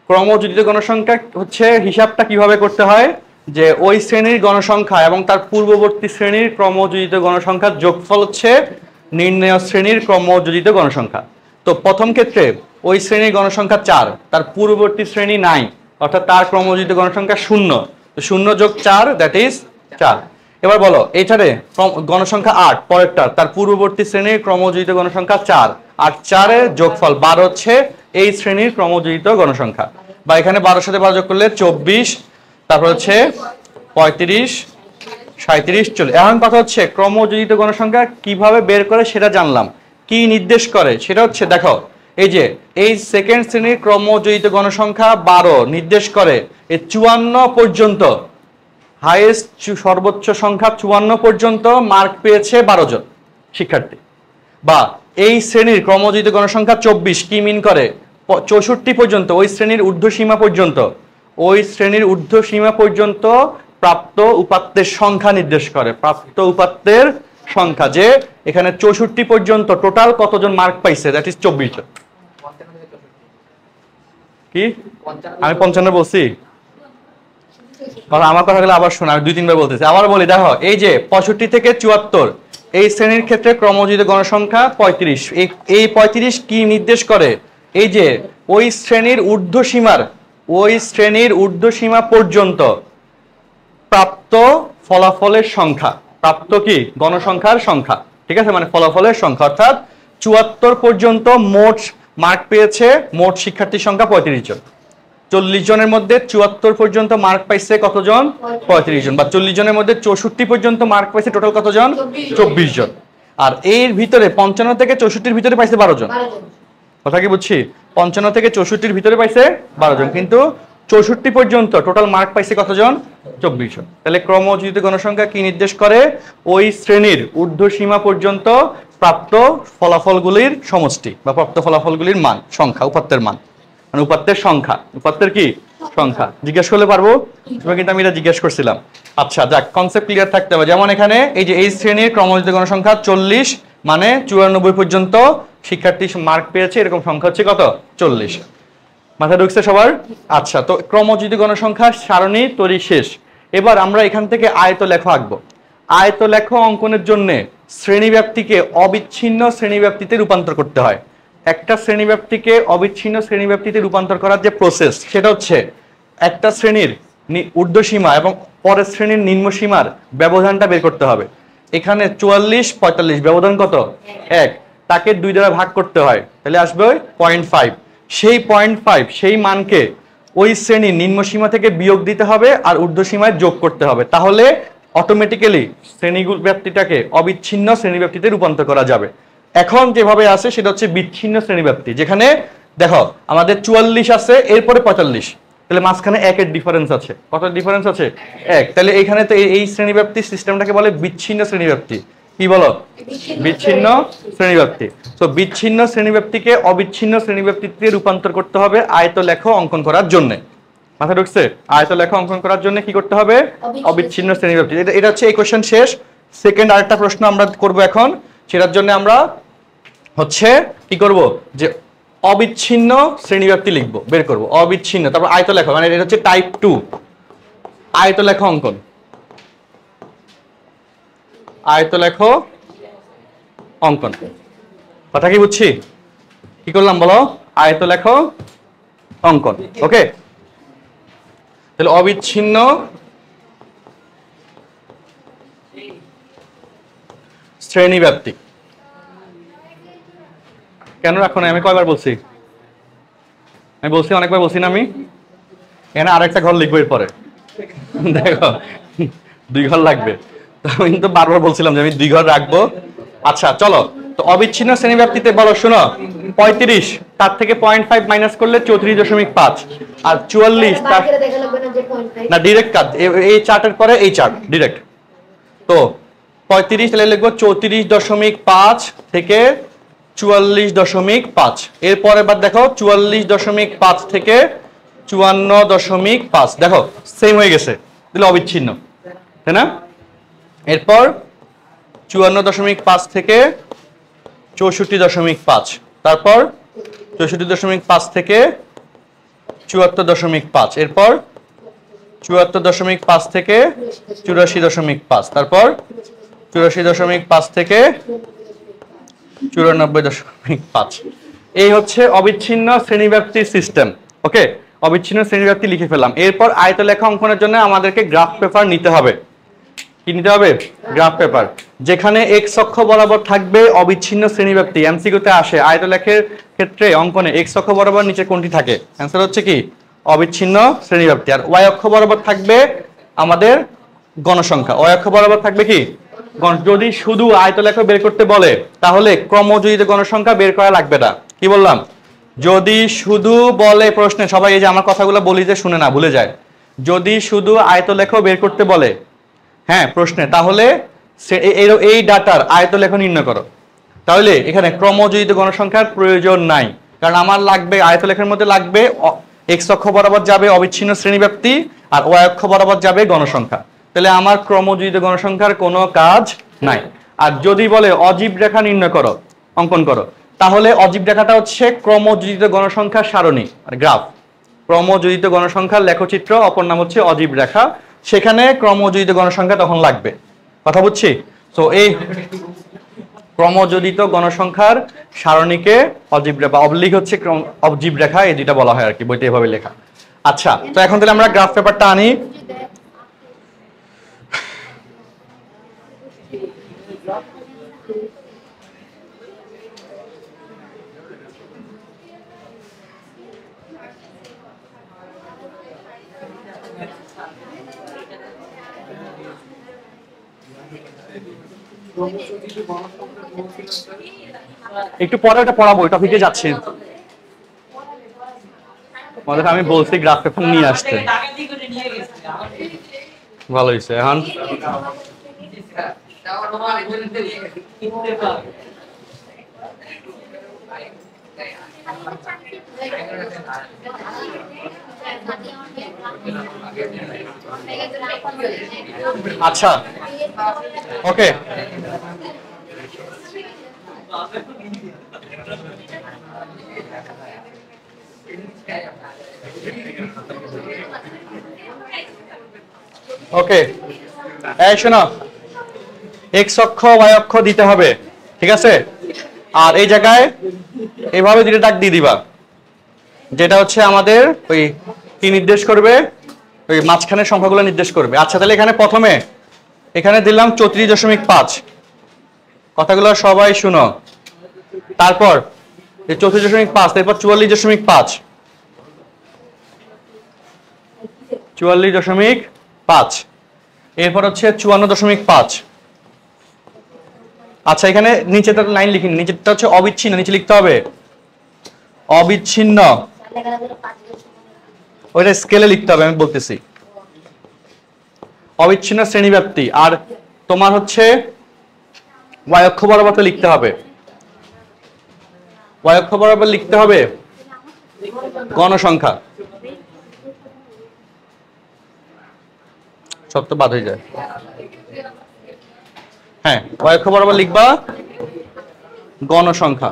ক্রমযোজিত গণসংখ্যা হচ্ছে হিসাবটা কিভাবে করতে হয়, যে ওই শ্রেণীর গণসংখ্যা এবং তার পূর্ববর্তী শ্রেণীর ক্রমযোজিত গণসংখ্যার যোগফল হচ্ছে নির্ণেয় শ্রেণীর ক্রমযোজিত গণসংখ্যা। তো প্রথম ক্ষেত্রে ওই শ্রেণীর গণসংখ্যা 4, তার পূর্ববর্তী শ্রেণী নাই, অর্থাৎ তার ক্রমযোজিত গণসংখ্যা 0, তো 0 যোগ 4 দ্যাট ইজ 4। এবার বলো এইটারে গণসংখ্যা 8 পরেরটা, তার পূর্ববর্তী শ্রেণীর ক্রমযোজিত গণসংখ্যা 4, আর 4 এর যোগফল 12 হচ্ছে এই শ্রেণীর ক্রমযোজিত গণসংখ্যা। বা এখানে 12 সাথে 12 যোগ করলে 24, তারপর হচ্ছে 35 37 40। এখন কথা হচ্ছে ক্রমযোজিত গণসংখ্যা কিভাবে বের করে সেটা জানলাম, কি নির্দেশ করে সেটা হচ্ছে দেখো, এই যে এই সেকেন্ড শ্রেণীর ক্রমযোজিত গণসংখ্যা 12 নির্দেশ করে এই 54 পর্যন্ত, হাইয়েস্ট সর্বোচ্চ সংখ্যা 54 পর্যন্ত মার্ক পেয়েছে 12 জন শিক্ষার্থী। বা এই শ্রেণীর ক্রমযোজিত গণসংখ্যা 24 কি মিন করে 64 পর্যন্ত, ওই শ্রেণীর ঊর্ধ্বসীমা পর্যন্ত, ওই শ্রেণীর ঊর্ধ্বসীমা পর্যন্ত প্রাপ্ত উপাত্তের সংখ্যা নির্দেশ করে, প্রাপ্ত উপাত্তের সংখ্যা, যে এখানে 64 পর্যন্ত টোটাল কতজন মার্ক পাইছে, দ্যাট ইজ 24 জন। কি আমি 55 বলছি? আমার কথাগুলো আবার শোনা, আমি 2-3 বার বলতেছি, আবার বলি। দেখো এই যে 65 থেকে 74 এই শ্রেণীর ক্ষেত্রে ক্রমযোজিত গণসংখ্যা 35, এই 35 কি নির্দেশ করে, এই যে ওই শ্রেণীর ঊর্ধ্বসীমা পর্যন্ত প্রাপ্ত ফলাফলের সংখ্যা, প্রাপ্ত কি গণসংখ্যার সংখ্যা, ঠিক আছে, মানে ফলাফলের সংখ্যা, অর্থাৎ 74 পর্যন্ত মোট মার্ক পেয়েছে মোট শিক্ষার্থীর সংখ্যা 35 জন। 40 জনের মধ্যে 74 পর্যন্ত মার্ক পাইছে কতজন, 35 জন। বা 40 জনের মধ্যে 64 পর্যন্ত মার্ক পাইছে টোটাল কতজন, 24 জন। আর এর ভিতরে 55 থেকে 64-র ভিতরে পাইছে 12 জন। কথা কি বুঝছি? 55 থেকে 64-র ভিতরে পাইছে 12 জন, কিন্তু 64 পর্যন্ত টোটাল মার্ক পাইছে কতজন, 24 জন। তাহলে ক্রমযোজিত গণসংখ্যা কি নির্দেশ করে, ওই শ্রেণীর ঊর্ধ্বসীমা পর্যন্ত প্রাপ্ত ফলাফলগুলির সমষ্টি বা প্রাপ্ত ফলাফলগুলির মান, সংখ্যা, উপাত্তের মান, মানে উপাত্তের সংখ্যা, উপাত্তের কি সংখ্যা। জিজ্ঞেস করলে পারবো, কিন্তু আমি এটা জিজ্ঞেস করছিলাম। আচ্ছা যাক, কনসেপ্ট ক্লিয়ার থাকতে হবে। যেমন এখানে এই যে এই শ্রেণীর ক্রমযোজিত গণসংখ্যা 40, মানে 94 পর্যন্ত শিক্ষার্থী মার্ক পেয়েছে, এরকম সংখ্যা হচ্ছে কত, 40। মাথা ঢুকছে সবার? আচ্ছা, তো ক্রমযোজিত গণসংখ্যা সারণী তৈরি শেষ। এবার আমরা এখান থেকে আয়তলেখ আঁকবো। আয়তলেখ অঙ্কনের জন্য শ্রেণীব্যাপ্তিকে অবিচ্ছিন্ন শ্রেণীব্যাপ্তিতে রূপান্তর করতে হয়। একটা শ্রেণীব্যাপ্তিকে অবিচ্ছিন্ন শ্রেণীব্যাপ্তিতে রূপান্তর করার যে প্রসেস, সেটা হচ্ছে একটা শ্রেণীর ঊর্ধ্বসীমা এবং পরের শ্রেণীর নিম্নসীমার ব্যবধানটা বের করতে হবে। এখানে 44 45 ব্যবধান কত, 1, তাকে 2 দ্বারা ভাগ করতে হয়, তাহলে আসবে 0.5। সেই 0.5 সেই মানকে ওই শ্রেণীর নিম্নসীমা থেকে বিয়োগ দিতে হবে আর ঊর্ধ্বসীমায় যোগ করতে হবে, তাহলে অটোমেটিক্যালি শ্রেণীব্যাপ্তিটাকে অবিচ্ছিন্ন শ্রেণীব্যাপ্তিতে রূপান্তর করা যাবে। এখন যেভাবে আছে সেটা হচ্ছে বিচ্ছিন্ন শ্রেণীব্যাপ্তি, যেখানে দেখো আমাদের 44 আছে, এরপরে 45, তাহলে মাঝখানে 1-এর ডিফারেন্স আছে। কত ডিফারেন্স আছে? 1। তাহলে এইখানে তো এই শ্রেণীব্যাপ্তি সিস্টেমটাকে বলে বিচ্ছিন্ন শ্রেণীব্যাপ্তি। কি বলো? বিচ্ছিন্ন শ্রেণীব্যাপ্তি। তো বিচ্ছিন্ন শ্রেণীব্যাপ্তিকে অবিচ্ছিন্ন শ্রেণীব্যাপ্তিতে রূপান্তর করতে হবে আয়তলেখ অঙ্কন করার জন্য। মাথা ঢুকছে? আয়তলেখ অঙ্কন করার জন্য কি করতে হবে? অবিচ্ছিন্ন শ্রেণীব্যাপ্তি। এটা হচ্ছে এই কোশ্চেন শেষ। সেকেন্ড আরেকটা প্রশ্ন আমরা করব এখন, সেটার জন্য আমরা হচ্ছে কি করব, যে অবিচ্ছিন্ন শ্রেণীব্যাপ্তি লিখবো, বের করব অবিচ্ছিন্ন, তারপর আয়তলেখ, মানে এটা হচ্ছে টাইপ 2 আয়তলেখ অঙ্কন। আয়তলেখ অঙ্কন। কথা কি বুঝছি? কি করলাম বলো? আয়ত লেখো, অঙ্কন। ওকে, তাহলে অবিচ্ছিন্ন শ্রেণীব্যাপ্তি কেন রাখো না? আমি কয়বার বলছি? আমি বলছি অনেকবার বলছি না আমি? এখানে আরেকটা ঘর লিখবো এরপরে, দেখো 2 ঘর লাগবে। তো আমি কিন্তু বারবার বলছিলাম যে আমি 2 ঘর রাখবো। আচ্ছা চলো, তো অবিচ্ছিন্ন শ্রেণীব্যাপ্তিতে বলো, শোনো, 35 তার থেকে 0.5 মাইনাস করলে 34.5, আর 44 তার না ডিরেক্ট কাট, এই চার্টের পরে এই চার্ট ডিরেক্ট। তো 35 তাহলে লিখবো 34.5 থেকে 44.5, এরপর এবার দেখো 44.5 থেকে 54.5, দেখো সেম হয়ে গেছে, তাহলে অবিচ্ছিন্ন, তাই না? এরপর 54.5 থেকে 64.5, তারপর 64.5 থেকে 74.5, এরপর 74.5 থেকে 84.5, তারপর 84.5 থেকে 94.5। এই হচ্ছে অবিচ্ছিন্ন শ্রেণীব্যাপ্তি সিস্টেম। ওকে, অবিচ্ছিন্ন শ্রেণীব্যাপ্তি লিখে ফেললাম। এরপর আয়তলেখা অঙ্কনের জন্য আমাদেরকে গ্রাফ পেপার নিতে হবে। কি নিতে হবে? গ্রাফ পেপার, যেখানে এক্স অক্ষ বরাবর থাকবে অবিচ্ছিন্ন শ্রেণীব্যাপ্তি। এমসিকিউতে আসে আয়তলেখের ক্ষেত্রে অঙ্কনে এক্স অক্ষ বরাবর নিচে কোনটি থাকে? অ্যান্সার হচ্ছে কি? অবিচ্ছিন্ন শ্রেণীব্যাপ্তি। আর ওয়াই অক্ষ বরাবর থাকবে আমাদের গণসংখ্যা। ওয়াই অক্ষ বরাবর থাকবে কি? যদি শুধু আয়তলেখ বের করতে বলে তাহলে ক্রমযোজিত গণসংখ্যা বের করা লাগবে না। কি বললাম? যদি শুধু বলে প্রশ্নে, সবাই এই যে আমার কথাগুলো বলি যে শুনে না, ভুলে যায়, যদি শুধু আয়তলেখ বের করতে বলে হ্যাঁ প্রশ্নে, তাহলে এই ডাটার আয়তলেখ নির্ণয় করো। তাহলে এখানে ক্রমযোজিত গণসংখ্যার প্রয়োজন নাই, কারণ আমার লাগবে আয়তলেখের মধ্যে লাগবে এক্স অক্ষ বরাবর যাবে অবিচ্ছিন্ন শ্রেণীব্যাপ্তি, আর ওয়াই অক্ষ বরাবর যাবে গণসংখ্যা। তাহলে আমার ক্রমযোজিত গণসংখ্যার কোনো কাজ নাই। আর যদি বলে অজীব রেখা নির্ণয় করো, অঙ্কন করো, তাহলে অজীব রেখাটা হচ্ছে ক্রমযোজিত গণসংখ্যার সারণী, আর গ্রাফ। ক্রমযোজিত গণসংখ্যার লেখচিত্র, অপর নাম হচ্ছে অজীব রেখা। সেখানে ক্রমযোজিত গণসংখ্যা তখন লাগবে। কথা বুঝছি? তো এই ক্রমযোজিত গণসংখ্যার সারণীকে অজীব রেখা, অবলিক হচ্ছে অজীব রেখা, এই দুইটা বলা হয় আর কি, বইতে এভাবে লেখা। আচ্ছা, তো এখন তাহলে আমরা গ্রাফ পেপারটা আনি। একটু পরে ওটা পড়াবো, টপিকে যাচ্ছি। আমি বলছি গ্রাফ পেপার নিয়ে আসতে, ভালো হয়েছে। এখন আচ্ছা ওকে, ওকে, এই শোনো, এক্স অক্ষ ওয়াই অক্ষ দিতে হবে, ঠিক আছে? আর এই জায়গায় এইভাবে দুটো দাগ দিয়ে দিবা, যেটা হচ্ছে আমাদের ওই কি নির্দেশ করবে, ওই মাঝখানের সংখ্যাগুলো নির্দেশ করবে। আচ্ছা, তাহলে এখানে প্রথমে এখানে দিলাম 34.5, কথাগুলো সবাই শুনো। তারপর 34.5, তারপর 44.5, 44.5, এরপর হচ্ছে 54.5। আচ্ছা, এখানে নিচেটা লাইন লিখিনি, নিচেটা হচ্ছে অবিচ্ছিন্ন, নিচে লিখতে হবে অবিচ্ছিন্ন, ওইটা স্কেলে লিখতে হবে, আমি বলতেছি অবিচ্ছিন্ন শ্রেণীব্যাপ্তি। আর তোমার হচ্ছে ওয়াই অক্ষ বরাবর লিখতে হবে, ওয়াই অক্ষ বরাবর লিখতে হবে গণসংখ্যা। সব তো বাদ হয়ে যায়। হ্যাঁ, ওয়াই অক্ষ বরাবর লিখবা গণসংখ্যা।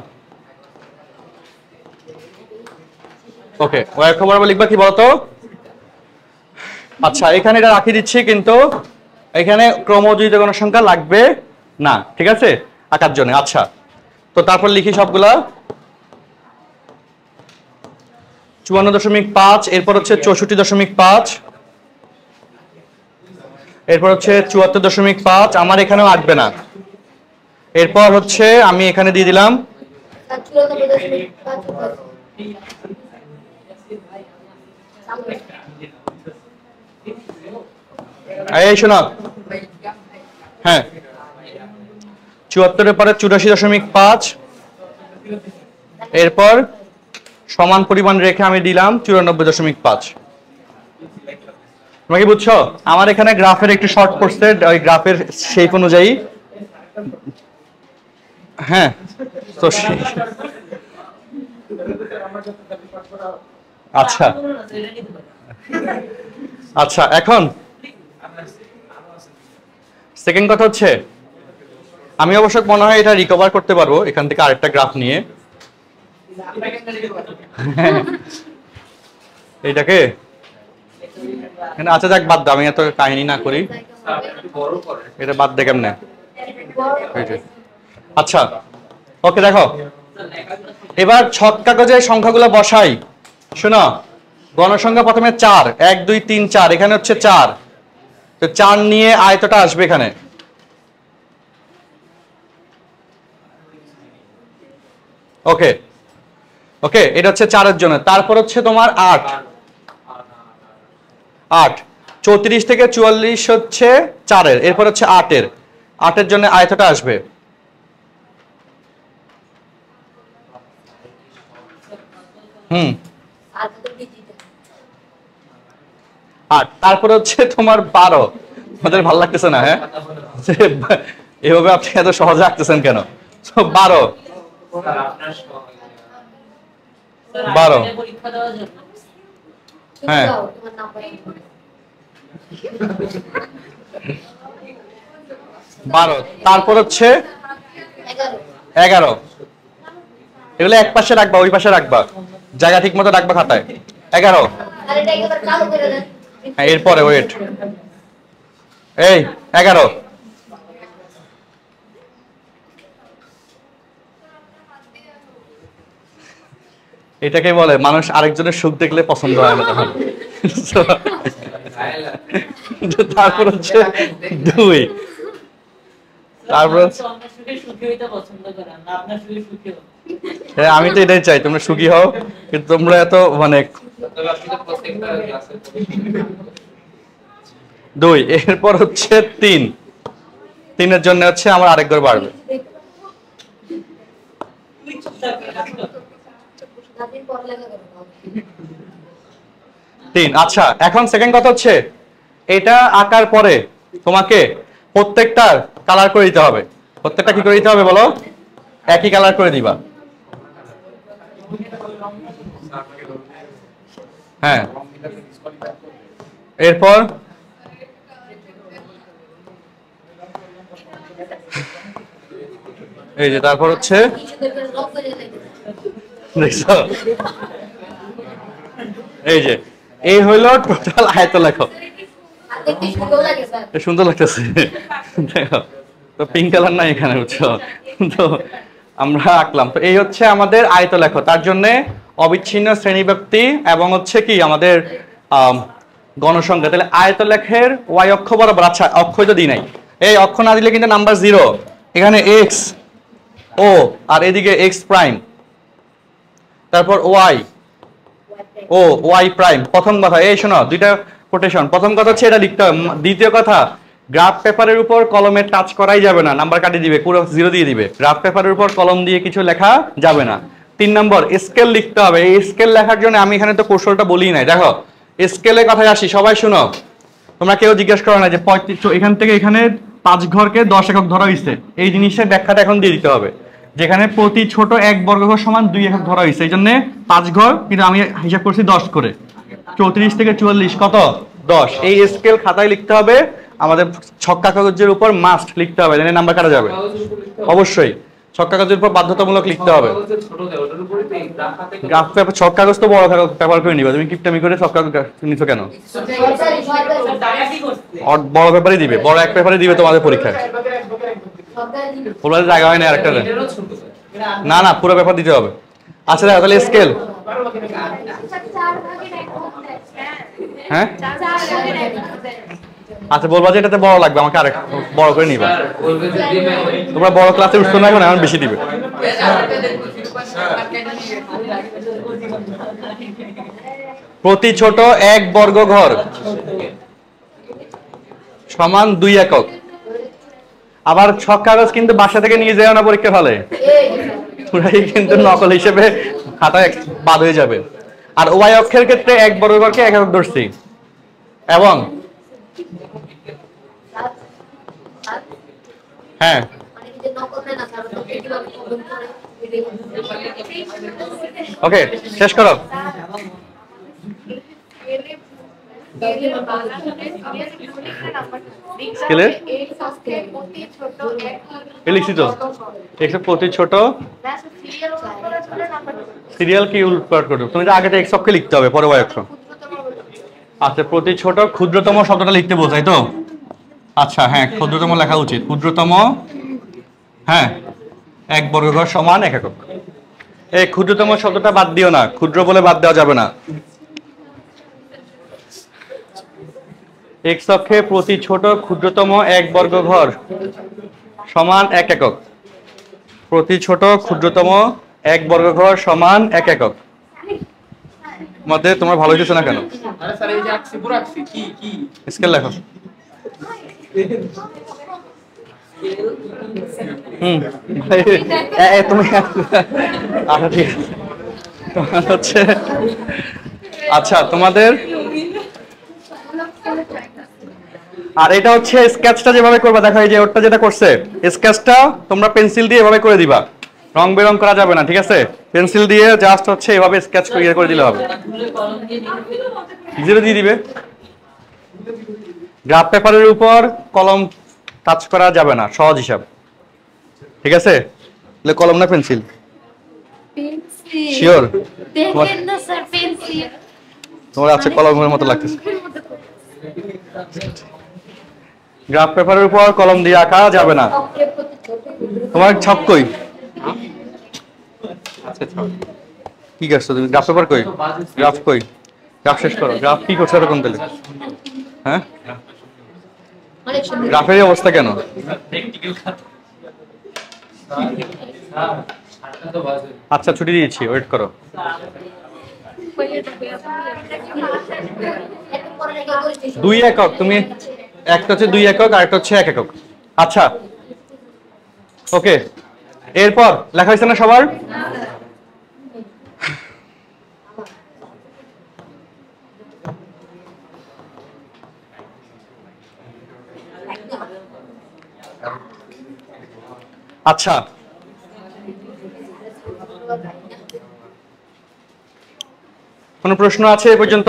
ওকে, ওয়াই অক্ষ বরাবর লিখবা কি বলতো? আচ্ছা, এখানে এটা রাখি দিচ্ছি, কিন্তু এখানে ক্রমযোজিত গণসংখ্যা লাগবে না, ঠিক আছে, আঁকার জন্য। আচ্ছা, তো তারপর লিখি সবগুলা 54.5, এরপর হচ্ছে 64.5, এরপর হচ্ছে 74.5, আমার এখানেও আসবে না। এরপর হচ্ছে আমি এখানে দিয়ে দিলাম এই শোনো, হ্যাঁ 74-এর পরে 84.5, এরপর সমান পরিমাণ রেখে আমি দিলাম 94.5। তোমরা কি বুঝছো? আমার এখানে গ্রাফের একটু শর্ট করছে, ওই গ্রাফের শেপ অনুযায়ী। হ্যাঁ তো আচ্ছা আচ্ছা, এখন সেকেন্ড কথা হচ্ছে, আমি অবশ্য মনে হয় এটা রিকভার করতে পারবো এখান থেকে আরেকটা গ্রাফ নিয়ে। এইটাকে আচ্ছা যাক, বাদ দাও, আমি এত কাহিনী না করি, এটা বাদ দে কেমনে। আচ্ছা ওকে, দেখো এবার ছক কাগজে সংখ্যাগুলো বসাই। শোনো, গণসংখ্যা প্রথমে 4, 1 2 3 4, এখানে হচ্ছে 4, তো 4 নিয়ে আয়তটা আসবে এখানে। ওকে ওকে, এটা হচ্ছে 4 এর জন্য। তারপর হচ্ছে তোমার 8, 34 থেকে 44 হচ্ছে 4 এর, এরপর হচ্ছে 8 এর, 8 এর জন্য আয়তটা আসবে। আর তারপর হচ্ছে তোমার 12, আমাদের ভালো লাগতেছে না, হ্যাঁ এভাবে আপনি এত সহজে আঁকতেছেন কেন? 12 হ্যাঁ বারো, তারপর হচ্ছে 11, এগুলো এক পাশে রাখবা, ওই পাশে রাখবা, জায়গা ঠিক মতো রাখবা খাতায়। 11, এরপরে ওয়েট, এই 11, এটাকে বলে মানুষ আরেকজনের সুখ দেখলে পছন্দ হয় না তখন। তারপর হচ্ছে 2, তারপর হ্যাঁ আমি তো এটাই চাই, তোমরা সুখী হও, কিন্তু তোমরা এত মানে 2, এরপর হচ্ছে 3, 3 এর জন্য হচ্ছে আমার আরেক ঘর বাড়বে। 3, আচ্ছা এখন সেকেন্ড কথা হচ্ছে, এটা আঁকার পরে তোমাকে প্রত্যেকটার কালার করে দিতে হবে। প্রত্যেকটা কি করে দিতে হবে বলো? একই কালার করে দিবা। হ্যাঁ, এরপর এই যে, তারপর হচ্ছে দেখছো, এই যে এই হইলো টোটাল আয়তলেখ। সুন্দর লাগতেছে, দেখো তো পিঙ্ক কালার নাই এখানে, বুঝছো তো আমরা আঁকলাম। তো এই হচ্ছে আমাদের আয়তলেখ, তার জন্য অবিচ্ছিন্ন শ্রেণীব্যাপ্তি এবং হচ্ছে কি আমাদের গণসংখ্যা। তাহলে আয়তলেখের ওয়াই অক্ষ বরাবর, আচ্ছা অক্ষই তো দিই নাই, এই অক্ষ না দিলে কিন্তু নাম্বার 0, এখানে এক্স ও আর এদিকে এক্স প্রাইম, তারপর ওয়াই ও ওয়াই প্রাইম। প্রথম কথা, এই শোনো দুইটা কোটেশন, প্রথম কথা হচ্ছে এটা লিখতে হবে। দ্বিতীয় কথা, গ্রাফ পেপারের উপর কলমে টাচ করাই যাবে না, নাম্বার কাটিয়ে দিবে, পুরো 0 দিয়ে দিবে। গ্রাফ পেপারের উপর কলম দিয়ে কিছু লেখা যাবে না। 3 নম্বর, স্কেল লিখতে হবে। এই স্কেল লেখার জন্য আমি এখানে তো কৌশলটা বলি নাই। দেখো স্কেলের কথায় আসি, সবাই শুনো, তোমরা কেউ জিজ্ঞেস করো না যে 35, এখান থেকে এখানে 5 ঘরকে 10 একক ধরা হয়েছে, এই জিনিসের ব্যাখ্যাটা এখন দিয়ে দিতে হবে। যেখানে প্রতি ছোট 1 বর্গঘর সমান 2 একক ধরা হয়েছে, এই জন্য 5 ঘর, কিন্তু আমি হিসাব করছি 10 করে। 34 থেকে 44 কত? 10। এই স্কেল খাতায় লিখতে হবে, আমাদের ছক্কা কাগজের উপর মাস্ট লিখতে হবে, জানেন নাম্বার কাটা যাবে অবশ্যই। ছক্কা কাগজের উপর বাধ্যতামূলক লিখতে হবে। গ্রাফ পেপার, ছক্কা কাগজ তো বড় পেপার করে নিবা, তুমি কিপটামি করে ছক্কা নিছো কেন? বড় পেপারই দিবে, বড় এক পেপারই দিবে তোমাদের পরীক্ষায়। ওগুলো জায়গা হয় না আরেকটা। না না, পুরো ব্যাপার দিতে হবে। আচ্ছা দেখো তাহলে স্কেল। হ্যাঁ আচ্ছা, বলবা যে এটাতে বড় লাগবে, আমাকে আরেক বড় করে নিবা। তোমরা বড় ক্লাসে উঠছো না এখন, এখন বেশি দিবে। প্রতি ছোট এক বর্গ ঘর সমান 2 একক। আবার ছক কাগজ কিন্তু বাসা থেকে নিয়ে যাও না পরীক্ষা হলে, পুরাই কিন্তু নকল হিসেবে খাতায় বাদ হয়ে যাবে। আর ওয়াই অক্ষের ক্ষেত্রে এক বর্গ ঘরকে 1 একক ধরছি, এবং হ্যাঁ ওকে শেষ করো। লিখছি তো প্রতি ছোট সিরিয়াল কি উল্পাট করবে, তুমি তো আগে এক্স অক্ষে লিখতে হবে, পরে ওয়াই অক্ষ। আচ্ছা, প্রতি ছোট ক্ষুদ্রতম শব্দটা লিখতে বোঝাই তো। আচ্ছা হ্যাঁ, ক্ষুদ্রতম লেখা উচিত। ক্ষুদ্রতম হ্যাঁ 1 বর্গ ঘর সমান 1 একক। এই ক্ষুদ্রতম শব্দটা বাদ দিও না, ক্ষুদ্র বলে বাদ দেওয়া যাবে না। এক্স অক্ষে প্রতি ছোট ক্ষুদ্রতম 1 বর্গ ঘর সমান 1 একক। প্রতি ছোট ক্ষুদ্রতম 1 বর্গ ঘর সমান 1 একক। মধ্যে তোমার ভালো হইতেছে না কেন? স্কেল লেখো। তুমি আচ্ছা ঠিক আছে, আচ্ছা তোমাদের আর এটা হচ্ছে স্কেচটা যেভাবে করবা, দেখো এই যে ওরটা যেটা করছে, স্কেচটা তোমরা পেন্সিল দিয়ে এভাবে করে দিবা, রং বেরং করা যাবে না, ঠিক আছে? পেন্সিল দিয়ে জাস্ট হচ্ছে এভাবে স্কেচ করে দিলে হবে। 0 দিয়ে দিবে। গ্রাফ পেপারের উপর কলম টাচ করা যাবে না, সহজ হিসাব, ঠিক আছে? তাহলে কলম না পেন্সিল? শিওর? দেখেন না স্যার, পেন্সিল। তোমার আছে কলমের মতো লাগতেছে। গ্রাফ পেপারের উপর কলম দিয়ে আঁকা যাবে না। তোমার ছক কই? কি করছো তুমি? গ্রাফ পেপার কই? গ্রাফ কই? গ্রাফ শেষ করো। গ্রাফ কি করছো এরকম তাহলে? হ্যাঁ, গ্রাফের অবস্থা কেন? আচ্ছা ছুটি দিয়েছি, ওয়েট করো। দুই একক, তুমি একটা হচ্ছে 2 একক আর একটা হচ্ছে 1 একক। আচ্ছা ওকে, এরপর লেখা হয়েছে না সবার? আচ্ছা কোন প্রশ্ন আছে এ পর্যন্ত?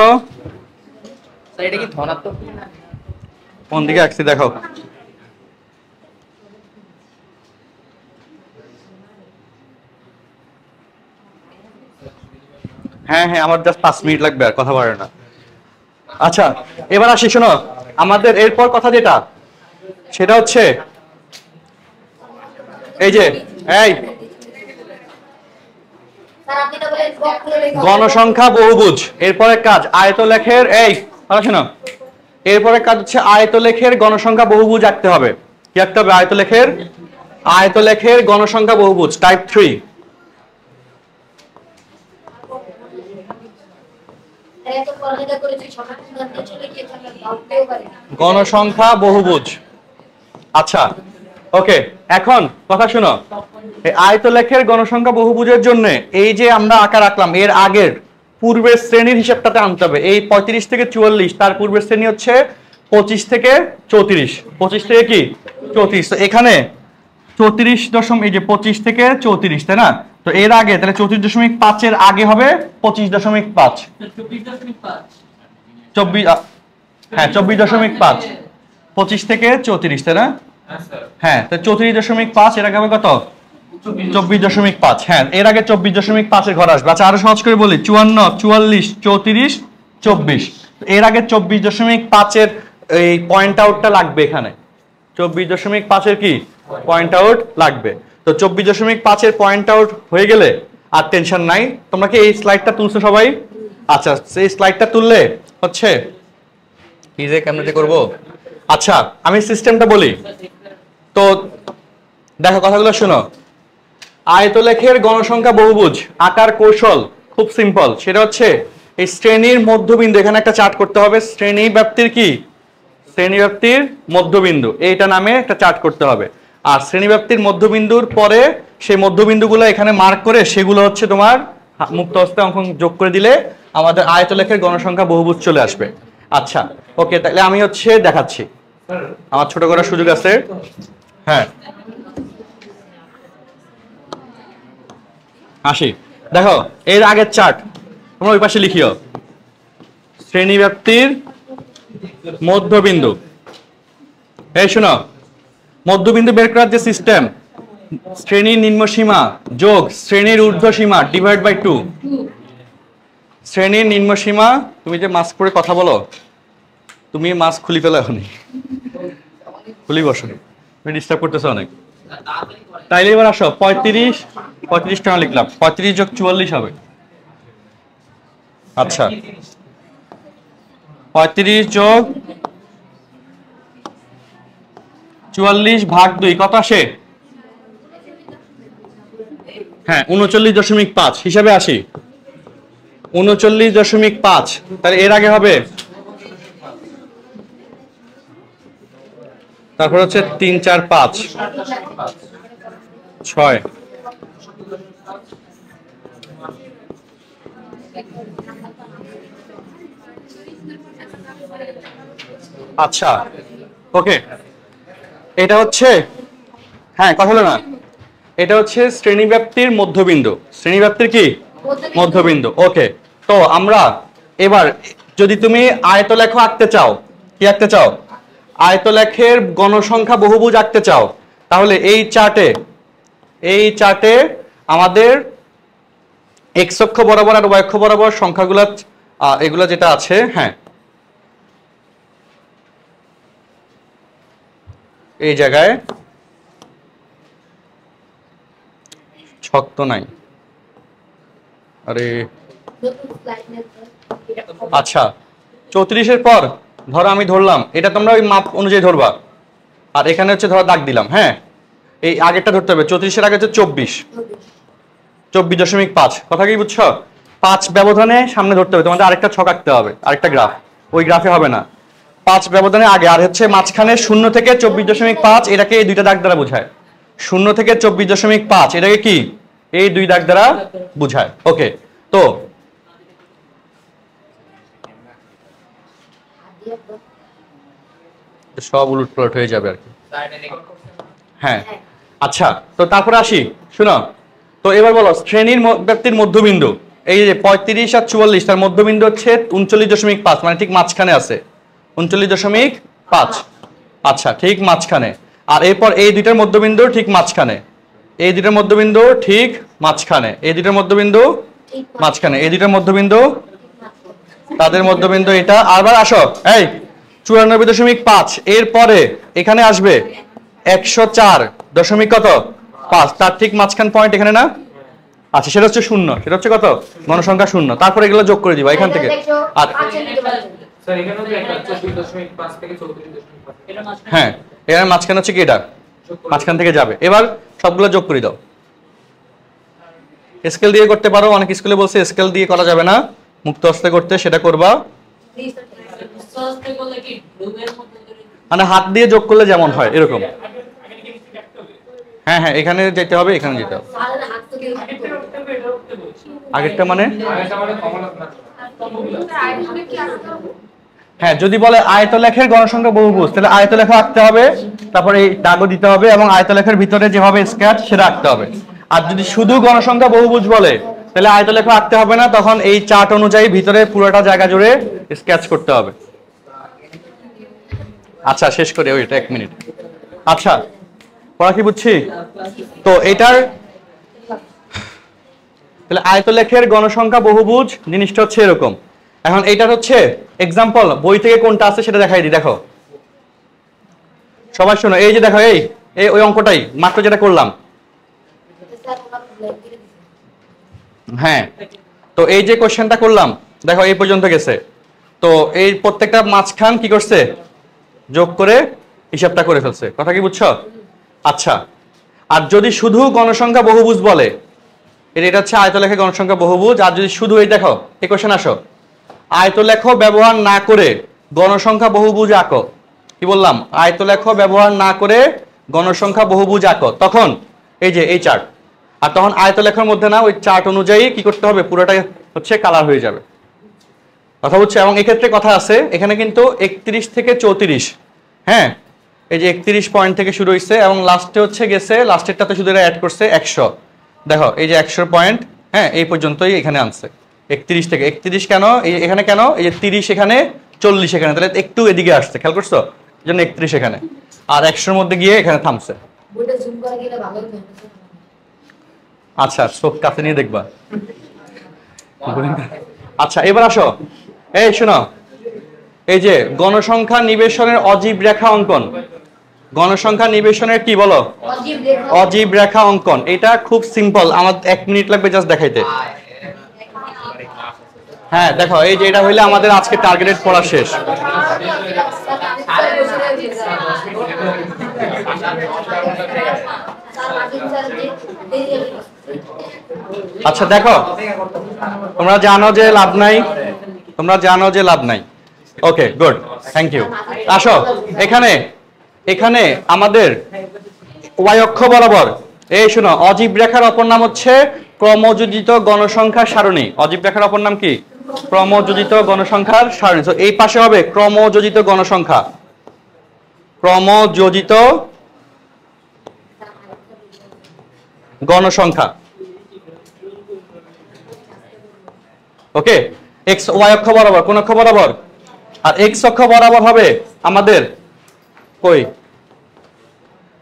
এটা কি ধনাত্মক? কোন দিকে আঁকছি দেখাও। হ্যাঁ হ্যাঁ, আমার জাস্ট 5 মিনিট লাগবে, আর কথা বলে না। আচ্ছা এবার আসি, শোনো আমাদের এরপর কথা যেটা, সেটা হচ্ছে এই যে এই গণসংখ্যা বহুভুজ। এরপরে কাজ আয়তলেখের, এই কথা শোনো, এরপরে কাজ হচ্ছে আয়তলেখের গণসংখ্যা বহুভুজ আঁকতে হবে। কি আঁকতে হবে? আয়তলেখের গণসংখ্যা বহুভুজ টাইপ 3। গণসংখ্যা বহুভুজ। আচ্ছা ওকে, এখন কথা শুনো, এই আয়তলেখের গণসংখ্যা বহুভুজের জন্য এই যে আমরা আকার রাখলাম, এর আগের পূর্বের শ্রেণীর হিসাবটাতে আনতে হবে। এই 35 থেকে 44, তার পূর্বের শ্রেণী হচ্ছে 25 থেকে 34। 25 থেকে কি 34, তো এখানে 34 এই যে 25 থেকে 34, তাই না? তো এর আগে তাহলে 34.5 এর আগে হবে 25.5, 24, হ্যাঁ 24.5, 25 থেকে 34, তাই না? হ্যাঁ, তো 34.5 এর আগে হবে কত? 24.5। হ্যাঁ, এর আগে 24.5 এর ঘর আসবে। আচ্ছা আরো সহজ করে বলি, 54, 44, 34, 24। এর আগে 24.5 এর এই পয়েন্ট আউটটা লাগবে এখানে। 24.5 এর কি পয়েন্ট আউট লাগবে। তো 24.5 এর পয়েন্ট আউট হয়ে গেলে আর টেনশন নাই। তোমরা কি এই স্লাইডটা তুলছো সবাই? আচ্ছা, সেই স্লাইডটা তুললে হচ্ছে কি যে কেমনে করব। আচ্ছা, আমি সিস্টেমটা বলি। তো দেখো কথাগুলো শোনো। আয়তলেখের গণসংখ্যা বহুভুজ আকার কৌশল খুব সিম্পল। সেটা হচ্ছে এই শ্রেণীর মধ্যবিন্দু, এখানে একটা চার্ট করতে হবে। শ্রেণী ব্যাপ্তির কি? শ্রেণী ব্যাপ্তির মধ্যবিন্দু, এইটা নামে একটা চার্ট করতে হবে। আর শ্রেণী ব্যাপ্তির মধ্যবিন্দুর পরে সেই মধ্যবিন্দুগুলো এখানে মার্ক করে সেগুলো হচ্ছে তোমার মুক্ত হস্তে অঙ্কন যোগ করে দিলে আমাদের আয়তলেখের গণসংখ্যা বহুভুজ চলে আসবে। আচ্ছা ওকে, তাহলে আমি হচ্ছে দেখাচ্ছি। আমার ছোট করার সুযোগ আছে? হ্যাঁ, আসি। দেখো এর আগের চার্ট তোমরা ওই পাশে লিখিও। শ্রেণী ব্যাপ্তির মধ্যবিন্দু, এই শোনো, মধ্যবিন্দু বের করার যে সিস্টেম, শ্রেণীর নিম্ন সীমা যোগ শ্রেণীর ঊর্ধ্ব সীমা ডিভাইড বাই 2। শ্রেণীর নিম্ন সীমা, তুমি যে মাস্ক পরে কথা বলো, তুমি মাস্ক খুলি ফেলো এখনই, খুলি বসো, তুমি ডিস্টার্ব করতেছো অনেক। তাইলে এবার আসো, 35 টাকা লিখলাম, 35 যোগ 44 হবে। আচ্ছা, 35 যোগ 44 ভাগ 2 কত আসে? হ্যাঁ, 39.5 হিসাবে আসি। 39.5, তাহলে এর আগে হবে, তারপর হচ্ছে 3 4 5 6। আচ্ছা ওকে, এটা হচ্ছে, হ্যাঁ কথা হলো না, এটা হচ্ছে শ্রেণীব্যাপ্তির মধ্যবিন্দু। শ্রেণীব্যাপ্তির কি? মধ্যবিন্দু। ওকে, তো আমরা এবার যদি তুমি আয়তলেখ আঁকতে চাও, কি আঁকতে চাও? আয়তলেখের গণসংখ্যা বহুভুজ আঁকতে চাও, তাহলে এই চার্টে আমাদের এক্স অক্ষ বরাবর আর ওয়াই অক্ষ বরাবর সংখ্যাগুলো এগুলো যেটা আছে, হ্যাঁ এই জায়গায় ছক তো নাই, আরে আচ্ছা 34-এর পর ধরো আমি ধরলাম, এটা তোমরা ওই মাপ অনুযায়ী ধরবা। আর এখানে হচ্ছে ধরো দাগ দিলাম, হ্যাঁ এই আগেরটা ধরতে হবে। 34-এর আগে হচ্ছে 24.5, কথা কি বুঝছো? 5 ব্যবধানে সামনে ধরতে হবে তোমাদের, আরেকটা ছক আঁকতে হবে, আরেকটা গ্রাফ, ওই গ্রাফে হবে না। 5 ব্যবধানে আগে, আর হচ্ছে মাঝখানে 0 থেকে 24.5, এটাকে এই দুইটা দাগ দ্বারা বোঝায়। 0 থেকে 24.5 এটাকে কি? এই দুই দাগ দ্বারা বোঝায়। ওকে, তো সব উলটপালট হয়ে যাবে আর কি। হ্যাঁ আচ্ছা, তো তারপরে আসি, শুনো। তো এবার বলো শ্রেণীর ব্যাপ্তির মধ্যবিন্দু, এই যে 35 আর 44, তার মধ্যবিন্দু হচ্ছে 39.5, মানে ঠিক মাঝখানে আছে 39.5। আচ্ছা, ঠিক মাঝখানে। আর এরপর এই দুইটার মধ্যবিন্দু ঠিক মাঝখানে, এই দুইটার মধ্যবিন্দু ঠিক মাঝখানে, এই দুইটার মধ্যবিন্দু মাঝখানে, এই দুইটার মধ্যবিন্দু, তাদের মধ্যবিন্দু এটা। আবার আসো, এই 94.5, এরপরে এখানে আসবে 104 কত 5, তার ঠিক মাঝখান পয়েন্ট এখানে না? আচ্ছা, সেটা হচ্ছে 0, সেটা হচ্ছে কত? গণসংখ্যা 0। তারপরে এগুলো যোগ করে দিবা এখান থেকে। আর হ্যাঁ, এর মাঝখানে হচ্ছে কি? এটা মাঝখান থেকে যাবে। এবার সবগুলো যোগ করে দাও। স্কেল দিয়ে করতে পারো, অনেক স্কুলে বলছে স্কেল দিয়ে করা যাবে না, মুক্ত হস্তে করতে, সেটা করবা। মানে হাত দিয়ে যোগ করলে যেমন হয় এরকম। হ্যাঁ হ্যাঁ, এখানে যেতে হবে, এখানে যেতে হবে। আগেরটা মানে হ্যাঁ, যদি বলে আয়তলেখের গণসংখ্যা বহুভুজ, তাহলে আয়তলেখ আঁকতে হবে, তারপরে এই দাগও দিতে হবে, এবং আয়তলেখের ভিতরে যেভাবে স্কেচ সেটা আঁকতে হবে। আর যদি শুধু গণসংখ্যা বহুভুজ বলে, তাহলে আয়তলেখ আঁকতে হবে না, তখন এই চার্ট অনুযায়ী ভিতরে পুরোটা জায়গা জুড়ে স্কেচ করতে হবে। আচ্ছা, শেষ করি, ওইটা 1 মিনিট। আচ্ছা, পড়া কি বুঝছি? তো এটার তাহলে আয়তলেখের গণসংখ্যা বহুভুজ জিনিসটা হচ্ছে এরকম। এখন এইটার হচ্ছে এক্সাম্পল বই থেকে কোনটা আছে সেটা দেখাই দিই। দেখো সবাই শোনো, এই যে দেখো, এই ওই অঙ্কটাই মাত্র যেটা করলাম, হ্যাঁ, তো এই যে কোশ্চেনটা করলাম দেখো এই পর্যন্ত গেছে, তো এই প্রত্যেকটা মাঝখান কি করছে যোগ করে হিসাবটা করে ফেলছে, কথা কি বুঝছো? আচ্ছা, আর যদি শুধু গণসংখ্যা বহুভুজ বলে, এটা হচ্ছে আয়তলেখে গণসংখ্যা বহুভুজ, আর যদি শুধু এই দেখো এই কোশ্চেন আসো আয়তলেখ ব্যবহার না করে গণসংখ্যা বহুভুজ আঁকো, কি বললাম আয়তলেখ ব্যবহার না করে গণসংখ্যা বহুভুজ আঁকো, তখন এই যে এই চার্ট, আর তখন আয়তলেখের মধ্যে না ওই চার্ট অনুযায়ী কি করতে হবে পুরোটাই হচ্ছে কালার হয়ে যাবে, কথা বুঝছো? এবং এক্ষেত্রে কথা আছে এখানে কিন্তু 31 থেকে 34, হ্যাঁ এই যে 31 পয়েন্ট থেকে শুরু হয়েছে এবং লাস্টে হচ্ছে গেছে, লাস্টেরটাতে শুধু এরা অ্যাড করছে 100, দেখো এই যে 100 পয়েন্ট, হ্যাঁ এই পর্যন্তই এখানে আনছে 31 থেকে 31 কেন এখানে, কেন এই যে 30 এখানে 40 এখানে, তাহলে একটু এদিকে আসছে, খেয়াল করছো, এই জন্য 31 এখানে, আর 100-র মধ্যে গিয়ে এখানে থামছে। আচ্ছা চোখ কাছে নিয়ে দেখবা। আচ্ছা এবার আসো, এই শোনো, এই যে গণসংখ্যা নিবেশনের অজীব রেখা অঙ্কন, গণসংখ্যা নিবেশনের কি বলো অজীব রেখা অঙ্কন, এটা খুব সিম্পল, আমার 1 মিনিট লাগবে জাস্ট দেখাইতে। হ্যাঁ দেখো এই যে এটা হইলে আমাদের আজকে টার্গেটেড পড়া শেষ। আচ্ছা দেখো তোমরা জানো যে লাভ নাই, তোমরা জানো যে লাভ নাই, ওকে গুড, থ্যাংক ইউ। আসো এখানে, এখানে আমাদের ওয়াই অক্ষ বরাবর, এই শোনো অজীব রেখার অপর নাম হচ্ছে ক্রমযোজিত গণসংখ্যার সারণী, অজীব রেখার অপর নাম কি ক্রমযোজিত গণসংখ্যার সারণী, তো এই পাশে হবে ক্রমযোজিত গণসংখ্যা, ক্রমযোজিত গণসংখ্যা, ওকে এক্স ওয়াই অক্ষ বরাবর, কোন অক্ষ বরাবর, আর এক্স অক্ষ বরাবর হবে আমাদের কই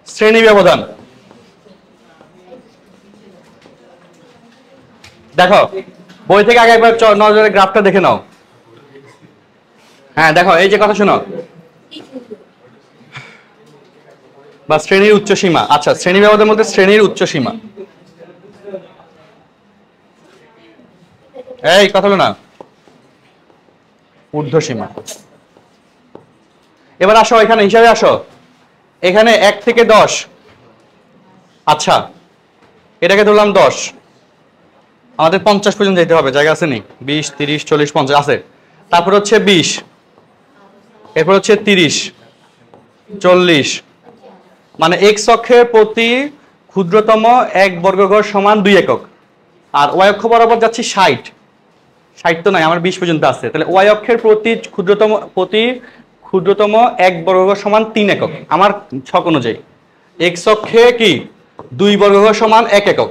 শ্রেণী ব্যবধান। দেখো বই থেকে আগে একবার নজরে গ্রাফটা দেখে নাও, হ্যাঁ দেখো এই যে কথা শোনো, বা শ্রেণীর উচ্চ সীমা, আচ্ছা শ্রেণী ব্যবধানের মধ্যে শ্রেণীর উচ্চ সীমা, এই কথা হলো না ঊর্ধ্ব সীমা। এবার আসো এখানে হিসাবে আসো, এখানে 1 থেকে 10, আচ্ছা এটাকে ধরলাম 10, আমাদের 50 পর্যন্ত যেতে হবে, জায়গা আছে নি 20 30 40 50 আছে, তারপর হচ্ছে 20, এরপর হচ্ছে 30 40, মানে এক্স অক্ষের প্রতি ক্ষুদ্রতম এক বর্গঘর সমান 2 একক, আর ওয়াই অক্ষ বরাবর যাচ্ছি 60 তো নয় আমার 20 পর্যন্ত আছে, তাহলে ওয়াই অক্ষের প্রতি ক্ষুদ্রতম এক বর্গঘর সমান 3 একক আমার ছক অনুযায়ী, এক্স অক্ষে কি 2 বর্গঘর সমান 1 একক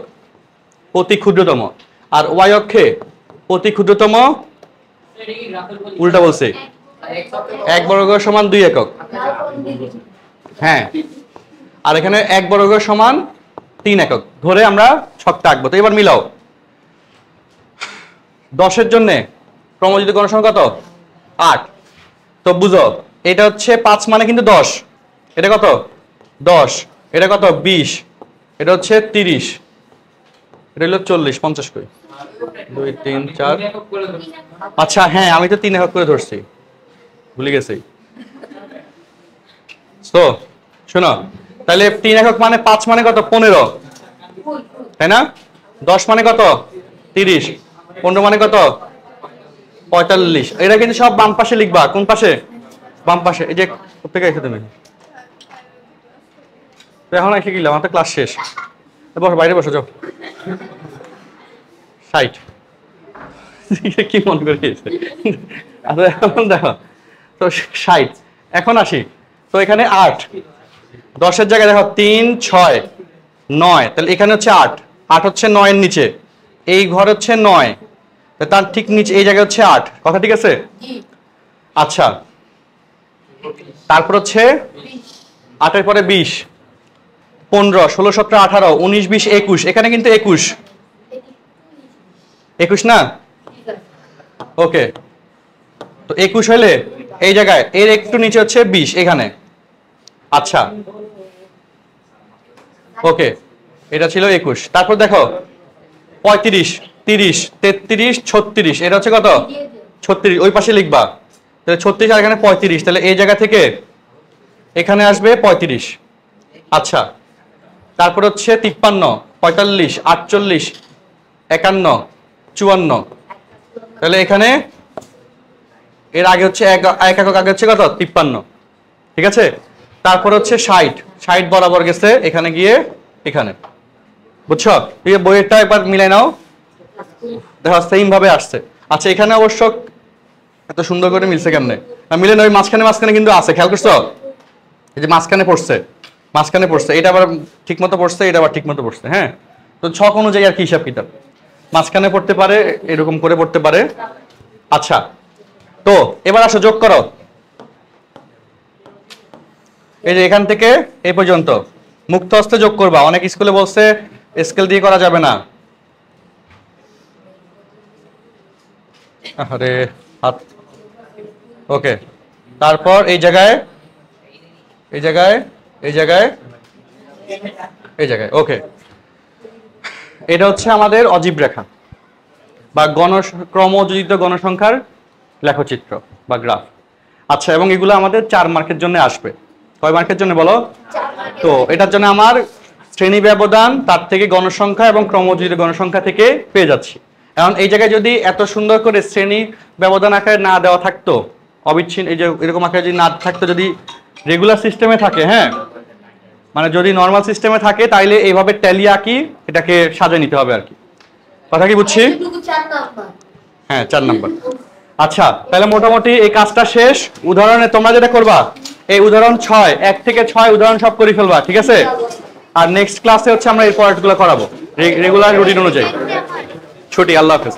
প্রতি ক্ষুদ্রতম, আর ওয়াই অক্ষে প্রতি ক্ষুদ্রতম উল্টা বলছে 1 বর্গঘর সমান 2 একক, হ্যাঁ আর এখানে 1 বর্গঘর সমান 3 একক ধরে আমরা ছকটা আঁকবো। তো এবার মিলাও 10-এর জন্য ক্রমযোজিত গণসংখ্যা কত 8, তো বুঝো এটা হচ্ছে 5 মানে কিন্তু 10, এটা কত 10, এটা কত 20, এটা হচ্ছে 30, এটা হলো 40 50 কই 2 3 4, আচ্ছা হ্যাঁ আমি তো 3 একক করে ধরছি ভুলে গেছি, তো শোনো তাহলে 3 একক মানে 5 মানে কত 15, তাই না, 10 মানে কত 30, 15 মানে কত 45, এটা কিন্তু সব বাম পাশে লিখবা, কোন পাশে বাম পাশে, এই যে কোথেকে এসে তুমি তো এখন এসে গেলাম, আমার তো ক্লাস শেষ, বসো বাইরে বসো যাও, 60 কি মন করে গেছে, আচ্ছা এখন দেখো তো 60, এখন আসি, তো এখানে 8, 10-এর জায়গায় দেখো 3 6 9, তাহলে এখানে হচ্ছে 8, 8 হচ্ছে 9-এর নিচে, এই ঘর হচ্ছে 9, তার ঠিক নিচে এই জায়গায় হচ্ছে 8, কথা ঠিক আছে, আচ্ছা তারপর হচ্ছে 8-এর পরে 20 15 16 17 18 19 20 21, এখানে কিন্তু 21 না, ওকে তো 21 হলে এই জায়গায় এর একটু নিচে হচ্ছে 20 এখানে, আচ্ছা ওকে এটা ছিল 21, তারপর দেখো 35 30, 33, 36, এটা হচ্ছে কত? 36, ওই পাশে লিখবা। তাহলে 36 আর এখানে 35, তাহলে এই জায়গা থেকে এখানে আসবে 35। আচ্ছা, তারপর হচ্ছে 53, 45, 48, 51, 54, তাহলে এখানে এর আগে হচ্ছে এক একক আগে হচ্ছে কত? 53, ঠিক আছে। তারপর হচ্ছে 60, 60 বরাবর গেছে এখানে গিয়ে এখানে, বুঝছো? এই বইয়েরটা একবার মিলাই নাও, দেখো সেম ভাবে আসছে। আচ্ছা, এখানে অবশ্য এত সুন্দর করে মিলছে কেমনে? মিলে না, ওই মাঝখানে কিন্তু আছে, খেয়াল করছো? এই যে মাঝখানে পড়ছে, এটা আবার ঠিক মতো পড়ছে, এটা আবার ঠিক মতো পড়ছে। হ্যাঁ, তো ছক অনুযায়ী আর কি হিসাব কিতাব, মাঝখানে পড়তে পারে, এরকম করে পড়তে পারে। আচ্ছা, তো এবার আসো যোগ করো। এই যে এখান থেকে এই পর্যন্ত মুক্ত হস্তে যোগ করবা। অনেক স্কুলে বলছে স্কেল দিয়ে করা যাবে না। আরে হাত, ওকে। তারপর এই জায়গায়, ওকে। এটা হচ্ছে আমাদের অজীব রেখা বা ক্রমযোজিত গণসংখ্যার লেখচিত্র বা গ্রাফ। আচ্ছা, এবং এগুলো আমাদের 4 মার্কের জন্য আসবে। কয় মার্কের জন্য বলো? তো এটার জন্য আমার শ্রেণী ব্যবধান, তার থেকে গণসংখ্যা এবং ক্রমযোজিত গণসংখ্যা থেকে পেয়ে যাচ্ছি। এখন এই জায়গায় যদি এত সুন্দর করে শ্রেণী ব্যবধান আকারে না দেওয়া থাকতো, অবিচ্ছিন্ন এই যে এরকম আকারে যদি না থাকতো, যদি রেগুলার সিস্টেমে থাকে, হ্যাঁ, মানে যদি নর্মাল সিস্টেমে থাকে, তাইলে এইভাবে ট্যালি আঁকি এটাকে সাজিয়ে নিতে হবে আর কি। কথা কি বুঝছি? হ্যাঁ, 4 নাম্বার। আচ্ছা, তাহলে মোটামুটি এই কাজটা শেষ। উদাহরণে তোমরা যেটা করবা, এই উদাহরণ 6, 1 থেকে 6 উদাহরণ সব করে ফেলবা, ঠিক আছে? আর নেক্সট ক্লাসে হচ্ছে আমরা এই পয়েন্টগুলো করাবো রেগুলার রুটিন অনুযায়ী। ছুটি, আল্লাহ হাফেজ।